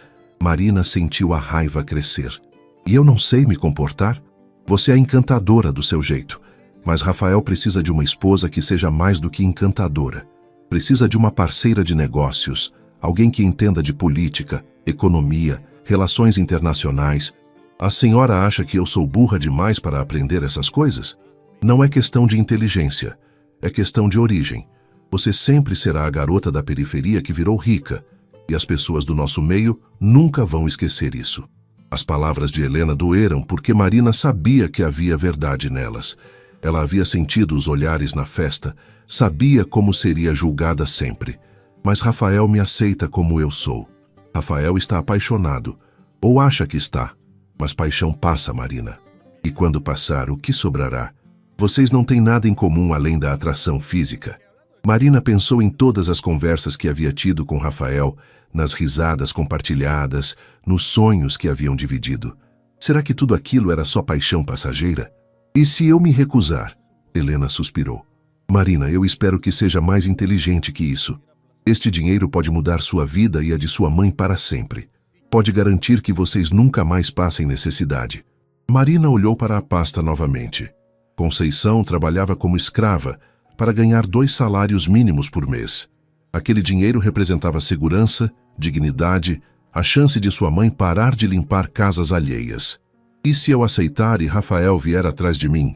Marina sentiu a raiva crescer. "E eu não sei me comportar?" "Você é encantadora do seu jeito, mas Rafael precisa de uma esposa que seja mais do que encantadora. Precisa de uma parceira de negócios, alguém que entenda de política, economia, relações internacionais." "A senhora acha que eu sou burra demais para aprender essas coisas?" "Não é questão de inteligência, é questão de origem. Você sempre será a garota da periferia que virou rica, e as pessoas do nosso meio nunca vão esquecer isso." As palavras de Helena doeram porque Marina sabia que havia verdade nelas. Ela havia sentido os olhares na festa, sabia como seria julgada sempre. "Mas Rafael me aceita como eu sou." "Rafael está apaixonado, ou acha que está. Mas paixão passa, Marina. E quando passar, o que sobrará? Vocês não têm nada em comum além da atração física. Marina pensou em todas as conversas que havia tido com Rafael, nas risadas compartilhadas, nos sonhos que haviam dividido. Será que tudo aquilo era só paixão passageira? E se eu me recusar? Helena suspirou. Marina, eu espero que seja mais inteligente que isso. Este dinheiro pode mudar sua vida e a de sua mãe para sempre. Pode garantir que vocês nunca mais passem necessidade. Marina olhou para a pasta novamente. Conceição trabalhava como escrava para ganhar 2 salários mínimos por mês. Aquele dinheiro representava segurança, dignidade, a chance de sua mãe parar de limpar casas alheias. E se eu aceitar e Rafael vier atrás de mim?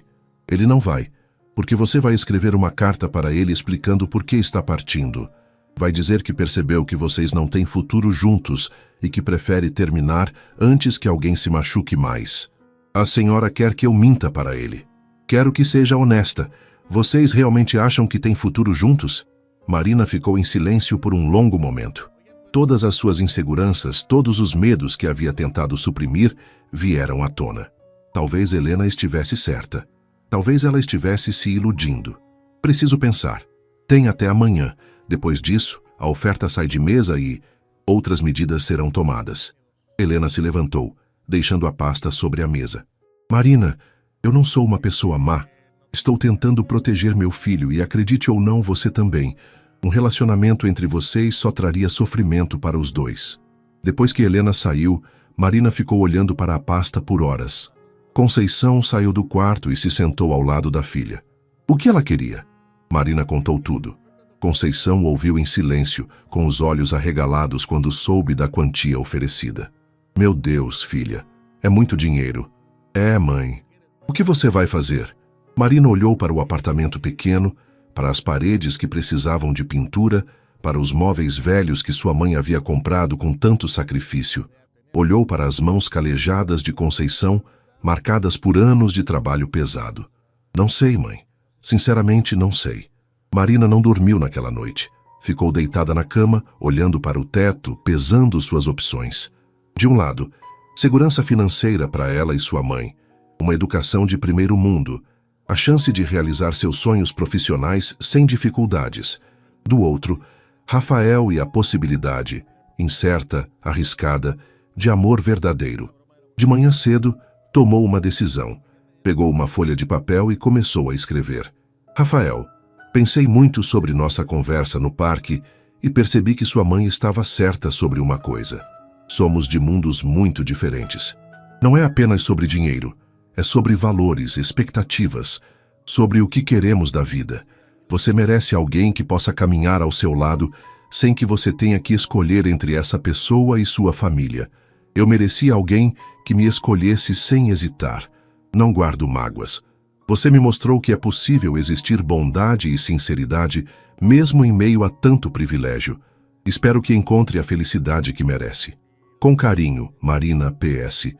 Ele não vai, porque você vai escrever uma carta para ele explicando por que está partindo. Vai dizer que percebeu que vocês não têm futuro juntos e que prefere terminar antes que alguém se machuque mais. A senhora quer que eu minta para ele. Quero que seja honesta. Vocês realmente acham que têm futuro juntos? Marina ficou em silêncio por um longo momento. Todas as suas inseguranças, todos os medos que havia tentado suprimir, vieram à tona. Talvez Helena estivesse certa. Talvez ela estivesse se iludindo. Preciso pensar. Tem até amanhã. Depois disso, a oferta sai de mesa e outras medidas serão tomadas. Helena se levantou, deixando a pasta sobre a mesa. Marina, eu não sou uma pessoa má. Estou tentando proteger meu filho e, acredite ou não, você também. Um relacionamento entre vocês só traria sofrimento para os dois. Depois que Helena saiu, Marina ficou olhando para a pasta por horas. Conceição saiu do quarto e se sentou ao lado da filha. O que ela queria? Marina contou tudo. Conceição ouviu em silêncio, com os olhos arregalados quando soube da quantia oferecida. Meu Deus, filha, é muito dinheiro. É, mãe. O que você vai fazer? Marina olhou para o apartamento pequeno, para as paredes que precisavam de pintura, para os móveis velhos que sua mãe havia comprado com tanto sacrifício. Olhou para as mãos calejadas de Conceição, marcadas por anos de trabalho pesado. Não sei, mãe. Sinceramente, não sei. Marina não dormiu naquela noite. Ficou deitada na cama, olhando para o teto, pesando suas opções. De um lado, segurança financeira para ela e sua mãe, uma educação de primeiro mundo, a chance de realizar seus sonhos profissionais sem dificuldades. Do outro, Rafael e a possibilidade, incerta, arriscada, de amor verdadeiro. De manhã cedo, tomou uma decisão. Pegou uma folha de papel e começou a escrever. Rafael, pensei muito sobre nossa conversa no parque e percebi que sua mãe estava certa sobre uma coisa. Somos de mundos muito diferentes. Não é apenas sobre dinheiro, é sobre valores, expectativas, sobre o que queremos da vida. Você merece alguém que possa caminhar ao seu lado sem que você tenha que escolher entre essa pessoa e sua família. Eu mereci alguém que me escolhesse sem hesitar. Não guardo mágoas. Você me mostrou que é possível existir bondade e sinceridade mesmo em meio a tanto privilégio. Espero que encontre a felicidade que merece. Com carinho, Marina PS.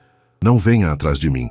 Não venha atrás de mim.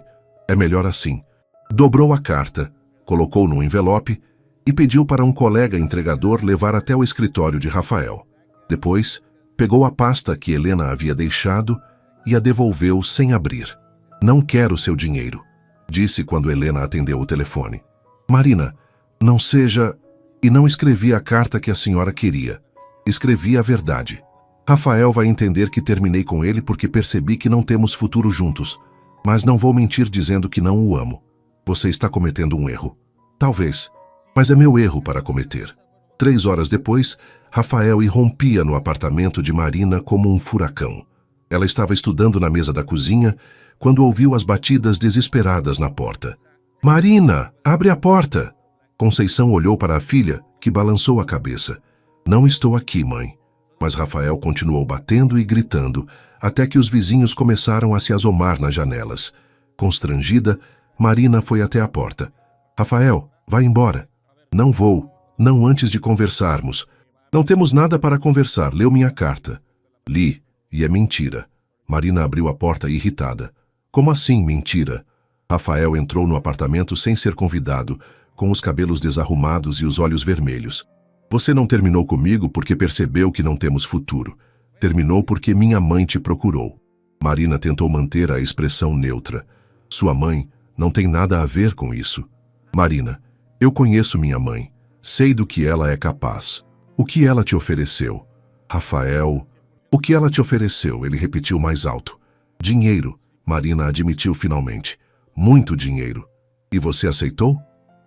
É melhor assim. Dobrou a carta, colocou num envelope e pediu para um colega entregador levar até o escritório de Rafael. Depois, pegou a pasta que Helena havia deixado e a devolveu sem abrir. Não quero seu dinheiro, disse quando Helena atendeu o telefone. Marina, não seja... E não escrevi a carta que a senhora queria. Escrevi a verdade. Rafael vai entender que terminei com ele porque percebi que não temos futuro juntos. Mas não vou mentir dizendo que não o amo. Você está cometendo um erro. Talvez, mas é meu erro para cometer. 3 horas depois, Rafael irrompia no apartamento de Marina como um furacão. Ela estava estudando na mesa da cozinha quando ouviu as batidas desesperadas na porta. Marina, abre a porta! Conceição olhou para a filha, que balançou a cabeça. Não estou aqui, mãe. Mas Rafael continuou batendo e gritando, até que os vizinhos começaram a se asomar nas janelas. Constrangida, Marina foi até a porta. Rafael, vá embora. Não vou, não antes de conversarmos. Não temos nada para conversar, leu minha carta. Li, e é mentira. Marina abriu a porta irritada. Como assim, mentira? Rafael entrou no apartamento sem ser convidado, com os cabelos desarrumados e os olhos vermelhos. Você não terminou comigo porque percebeu que não temos futuro. Terminou porque minha mãe te procurou. Marina tentou manter a expressão neutra. Sua mãe não tem nada a ver com isso. Marina, eu conheço minha mãe. Sei do que ela é capaz. O que ela te ofereceu? Rafael, o que ela te ofereceu? Ele repetiu mais alto. Dinheiro, Marina admitiu finalmente. Muito dinheiro. E você aceitou?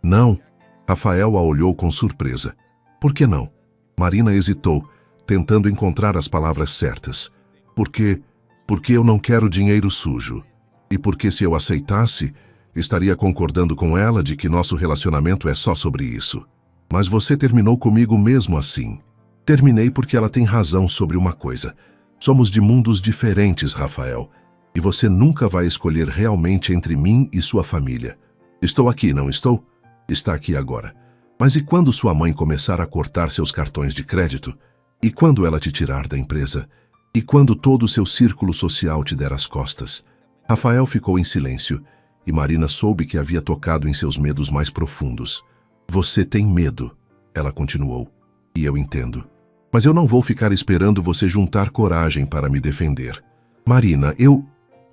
Não. Rafael a olhou com surpresa. Por que não? Marina hesitou, tentando encontrar as palavras certas. Porque eu não quero dinheiro sujo. E porque se eu aceitasse, estaria concordando com ela de que nosso relacionamento é só sobre isso. Mas você terminou comigo mesmo assim. Terminei porque ela tem razão sobre uma coisa. Somos de mundos diferentes, Rafael. E você nunca vai escolher realmente entre mim e sua família. Estou aqui, não estou? Está aqui agora. Mas e quando sua mãe começar a cortar seus cartões de crédito? E quando ela te tirar da empresa? E quando todo o seu círculo social te der as costas? Rafael ficou em silêncio, e Marina soube que havia tocado em seus medos mais profundos. Você tem medo, ela continuou, e eu entendo. Mas eu não vou ficar esperando você juntar coragem para me defender. Marina,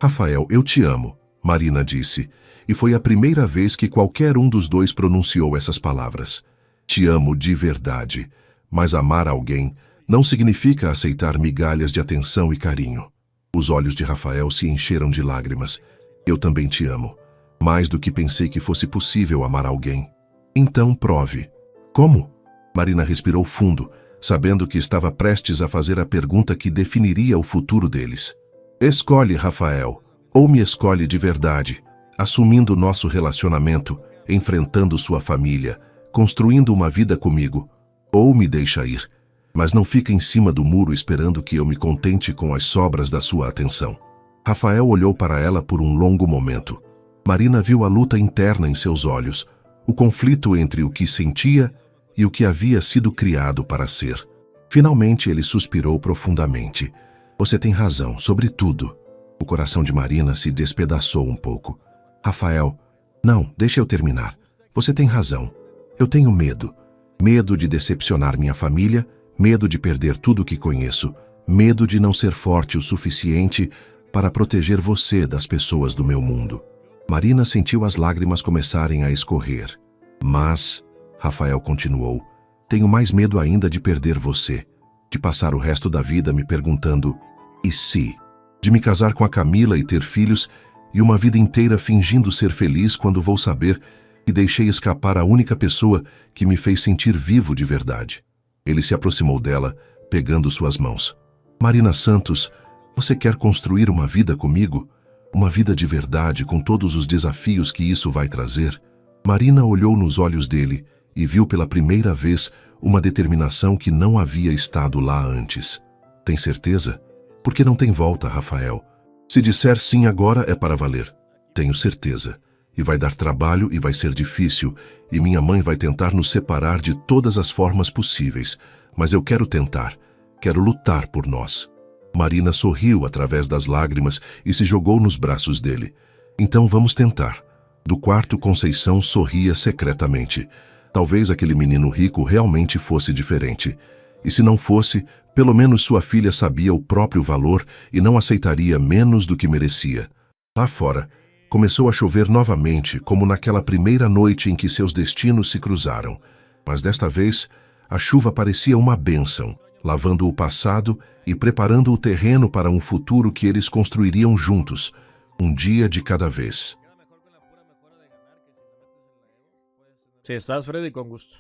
Rafael, eu te amo, Marina disse, e foi a primeira vez que qualquer um dos dois pronunciou essas palavras. Te amo de verdade, mas amar alguém não significa aceitar migalhas de atenção e carinho. Os olhos de Rafael se encheram de lágrimas. Eu também te amo, mais do que pensei que fosse possível amar alguém. Então prove. Como? Marina respirou fundo, sabendo que estava prestes a fazer a pergunta que definiria o futuro deles. Escolhe, Rafael, ou me escolhe de verdade, assumindo nosso relacionamento, enfrentando sua família, construindo uma vida comigo, ou me deixa ir, mas não fica em cima do muro esperando que eu me contente com as sobras da sua atenção. Rafael olhou para ela por um longo momento. Marina viu a luta interna em seus olhos, o conflito entre o que sentia e o que havia sido criado para ser. Finalmente ele suspirou profundamente. Você tem razão, sobre tudo. O coração de Marina se despedaçou um pouco. Rafael, não, deixa eu terminar. Você tem razão. Eu tenho medo. Medo de decepcionar minha família, medo de perder tudo o que conheço, medo de não ser forte o suficiente para proteger você das pessoas do meu mundo. Marina sentiu as lágrimas começarem a escorrer. Mas, Rafael continuou, tenho mais medo ainda de perder você, de passar o resto da vida me perguntando, e se? De me casar com a Camila e ter filhos e uma vida inteira fingindo ser feliz quando vou saber que deixei escapar a única pessoa que me fez sentir vivo de verdade. Ele se aproximou dela, pegando suas mãos. Marina Santos, você quer construir uma vida comigo? Uma vida de verdade com todos os desafios que isso vai trazer? Marina olhou nos olhos dele e viu pela primeira vez uma determinação que não havia estado lá antes. Tem certeza? Porque não tem volta, Rafael. Se disser sim agora é para valer. Tenho certeza. E vai dar trabalho e vai ser difícil, e minha mãe vai tentar nos separar de todas as formas possíveis, mas eu quero tentar. Quero lutar por nós. Marina sorriu através das lágrimas e se jogou nos braços dele. Então vamos tentar. Do quarto, Conceição sorria secretamente. Talvez aquele menino rico realmente fosse diferente. E se não fosse, pelo menos sua filha sabia o próprio valor e não aceitaria menos do que merecia. Lá fora, começou a chover novamente, como naquela primeira noite em que seus destinos se cruzaram. Mas desta vez, a chuva parecia uma bênção, lavando o passado e preparando o terreno para um futuro que eles construiriam juntos, um dia de cada vez. Si estás, Freddy, con gusto.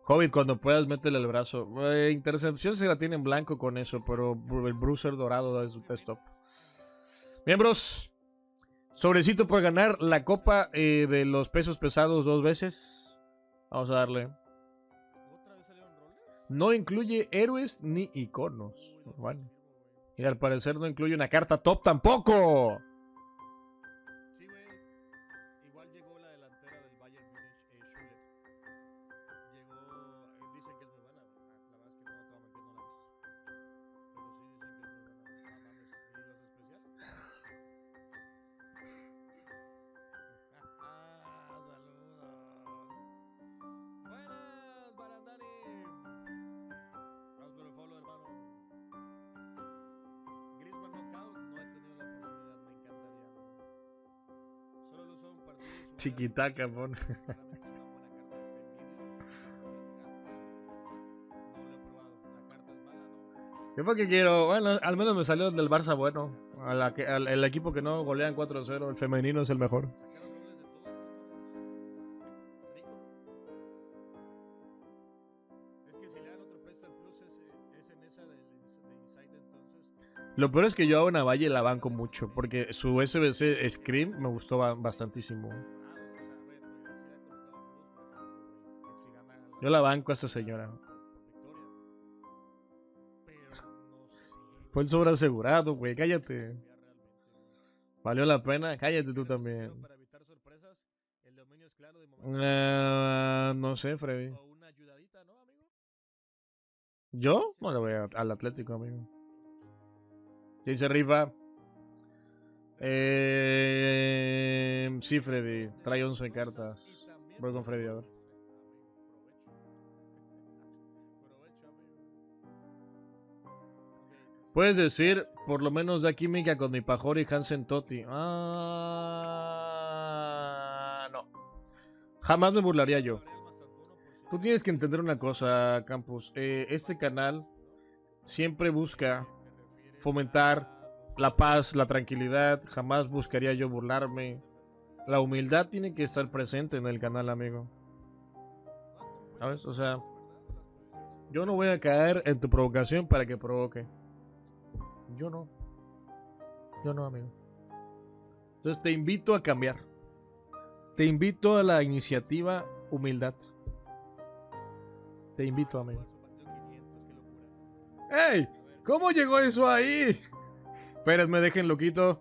Hobbit, cuando puedas, métele el brazo. Intercepción se la tiene en blanco con eso, pero el bruiser dorado es top. Miembros, sobrecito por ganar la copa de los pesos pesados 2 veces. Vamos a darle. No incluye héroes ni iconos. Bueno, y al parecer no incluye una carta top tampoco. chiquitaca, pon. Yo porque quiero, bueno, al menos me salió del Barça bueno. El equipo que no golean 4-0, el femenino es el mejor. Lo peor es que yo a una Valle la banco mucho, porque su SBC Scream me gustó bastantísimo. Yo la banco a esta señora. Fue el sobreasegurado, güey, cállate. ¿Valió la pena? Cállate tú también. No sé, Freddy. ¿Yo? No le voy al Atlético, amigo. ¿Quién se rifa? Sí, Freddy. Trae 11 cartas. Voy con Freddy, a ver. Puedes decir, por lo menos da química con mi Pajor y Hansen Totti. No. Jamás me burlaría yo. Tú tienes que entender una cosa, Campus. Este canal siempre busca fomentar la paz, la tranquilidad. Jamás buscaría yo burlarme. La humildad tiene que estar presente en el canal, amigo. ¿Sabes? O sea, yo no voy a caer en tu provocación para que provoque. Yo no, amigo. Entonces te invito a cambiar. Te invito a la iniciativa humildad. Te invito, amigo. ¡Ey! ¿Cómo llegó eso ahí? Espérenme, dejen loquito.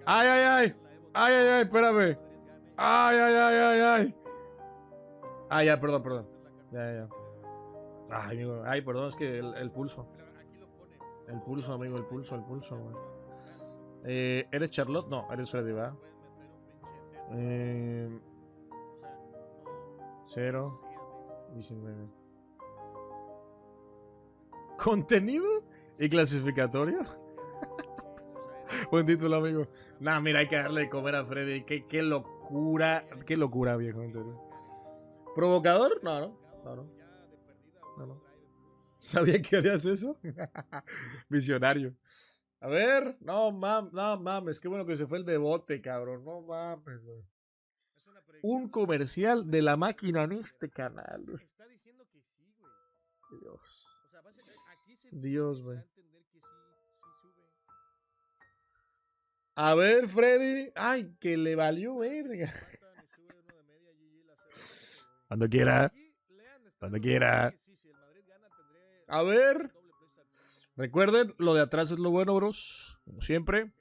¡Ay, ay, ay! ¡Ay, ay, ay! Espérame. ¡Ay, ay, ay, ay, ay! Ah, ya, perdón. Ya. Ay, amigo. Ay, perdón, es que el pulso. El pulso, amigo, el pulso, güey. ¿Eres Charlotte? No, eres Freddy, ¿va? 0, 19. ¿Contenido y clasificatorio? Buen título, amigo. Nah, mira, hay que darle de comer a Freddy. Qué locura, viejo, en serio. ¿Provocador? No. ¿Sabía que harías eso? Visionario. A ver, no mames, qué bueno que se fue el bebote, cabrón. No mames, güey. Un comercial de la máquina en este canal, güey. Dios, güey. A ver, Freddy. Ay, que le valió verga. Cuando quiera. A ver. Recuerden, lo de atrás es lo bueno, bros. Como siempre.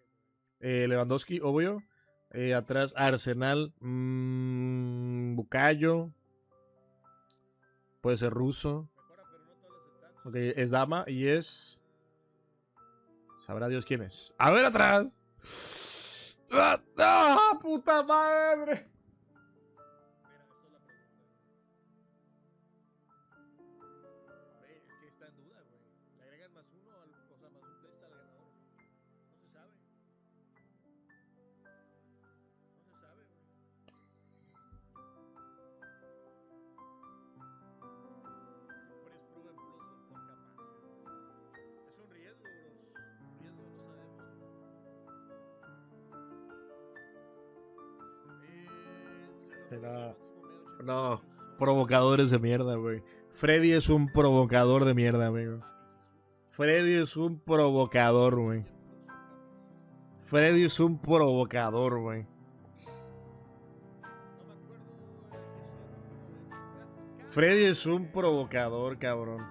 Lewandowski, obvio. Atrás Arsenal. Bucayo. Puede ser ruso. Ok, es dama y es... Sabrá Dios quién es. A ver atrás. ¡Ah, puta madre! No, provocadores de mierda, güey. Freddy es un provocador de mierda, amigo. Freddy es un provocador, güey. Freddy es un provocador, güey. Freddy es un provocador, cabrón.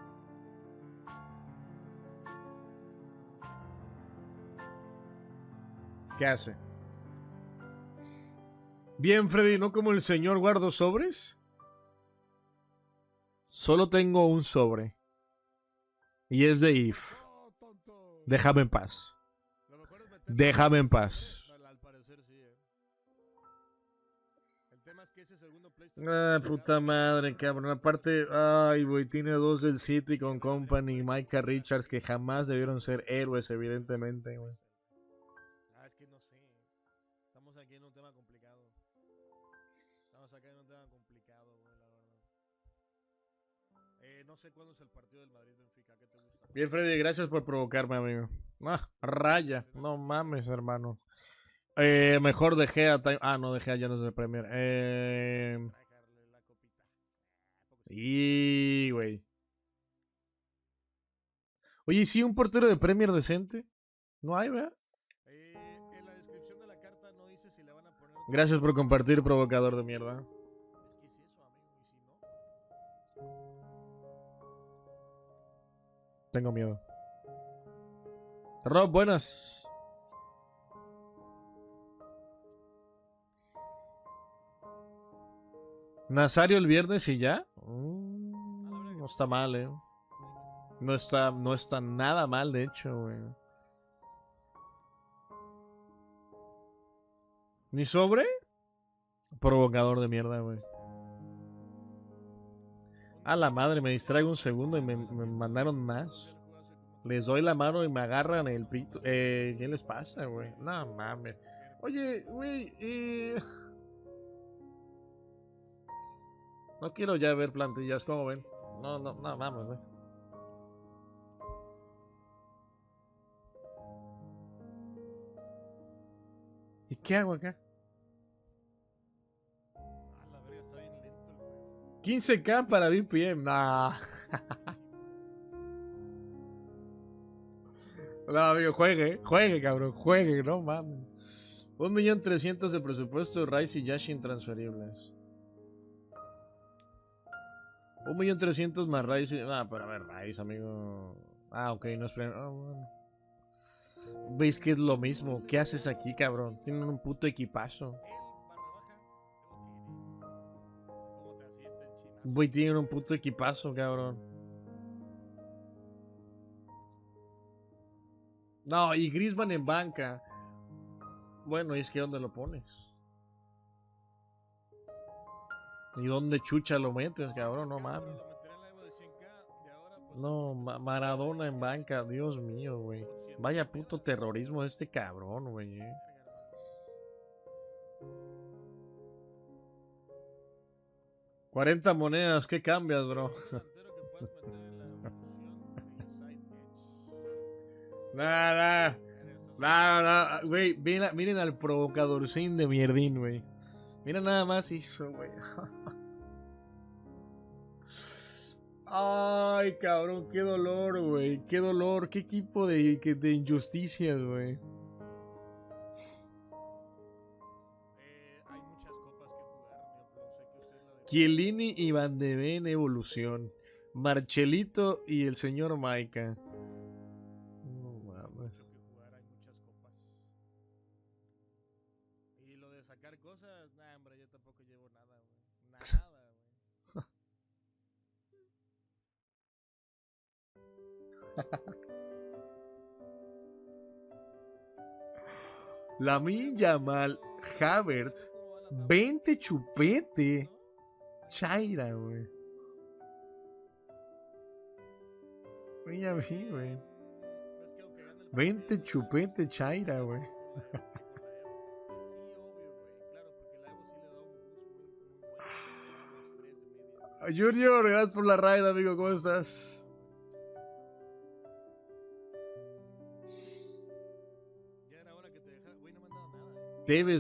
¿Qué hace? Bien, Freddy, ¿no como el señor guardo sobres? Solo tengo un sobre. Y es de If. Déjame en paz. Déjame en paz. Ah, puta madre, cabrón. Aparte, ay, güey, tiene 2 del City con Company y Micah Richards que jamás debieron ser héroes, evidentemente, güey. Es que no sé. Estamos aquí en un tema complicado. sé cuándo es el partido del Madrid-Benfica. ¿Qué te gusta? Bien, Freddy, gracias por provocarme, amigo. Raya. No mames, hermano. Mejor De Gea. No, De Gea ya no es de Premier. Y, güey. Oye, ¿sí un portero de Premier decente? No hay, ¿verdad? En la descripción de la carta no dice si le van a poner... Gracias por compartir, provocador de mierda. Es que es eso, amigo. ¿Y si no? Tengo miedo. Rob, buenas. Nazario el viernes y ya. No está mal, No está nada mal, de hecho, güey. ¿Ni sobre? Provocador de mierda, güey. A la madre, me distraigo un segundo y me mandaron más. Les doy la mano y me agarran el pito. ¿Qué les pasa, güey? No mames. Oye, güey, no quiero ya ver plantillas, ¿cómo ven? No, mames, güey. ¿Y qué hago acá? La verga, está bien lento el juego. 15k para BPM, nah. No, amigo, juegue, cabrón, juegue, no mames. 1.300.000 de presupuesto, Rice y Yashi intransferibles. 1.300.000 más Rice. Pero a ver, Rice, amigo. Ok, no es premio. Bueno. ¿Veis que es lo mismo? ¿Qué haces aquí, cabrón? Tienen un puto equipazo. Güey, tienen un puto equipazo, cabrón. No, y Griezmann en banca. Bueno, y es que ¿dónde lo pones? ¿Y dónde chucha lo metes, cabrón? No mames. No, Maradona en banca, Dios mío, güey. Vaya puto terrorismo este cabrón, güey. 40 monedas, ¿qué cambias, bro? Nada. Güey, miren al provocadorcín de mierdín, güey. Mira nada más eso, güey. Ay, cabrón, qué dolor, güey. Qué dolor, qué equipo de injusticias, güey. Hay muchas copas que jugar, Chiellini y Van de Ven evolución. Marcelito y el señor Maika. No mames. Hay muchas copas. Y lo de sacar cosas, nah, hombre, yo tampoco llevo nada, güey. Nada, güey. Lamine Yamal, Havertz, 20 chupete. Chaira, güey. Mira, güey. 20 chupete Chaira, güey. Junior, gracias por la raid, amigo. ¿Cómo estás? Debes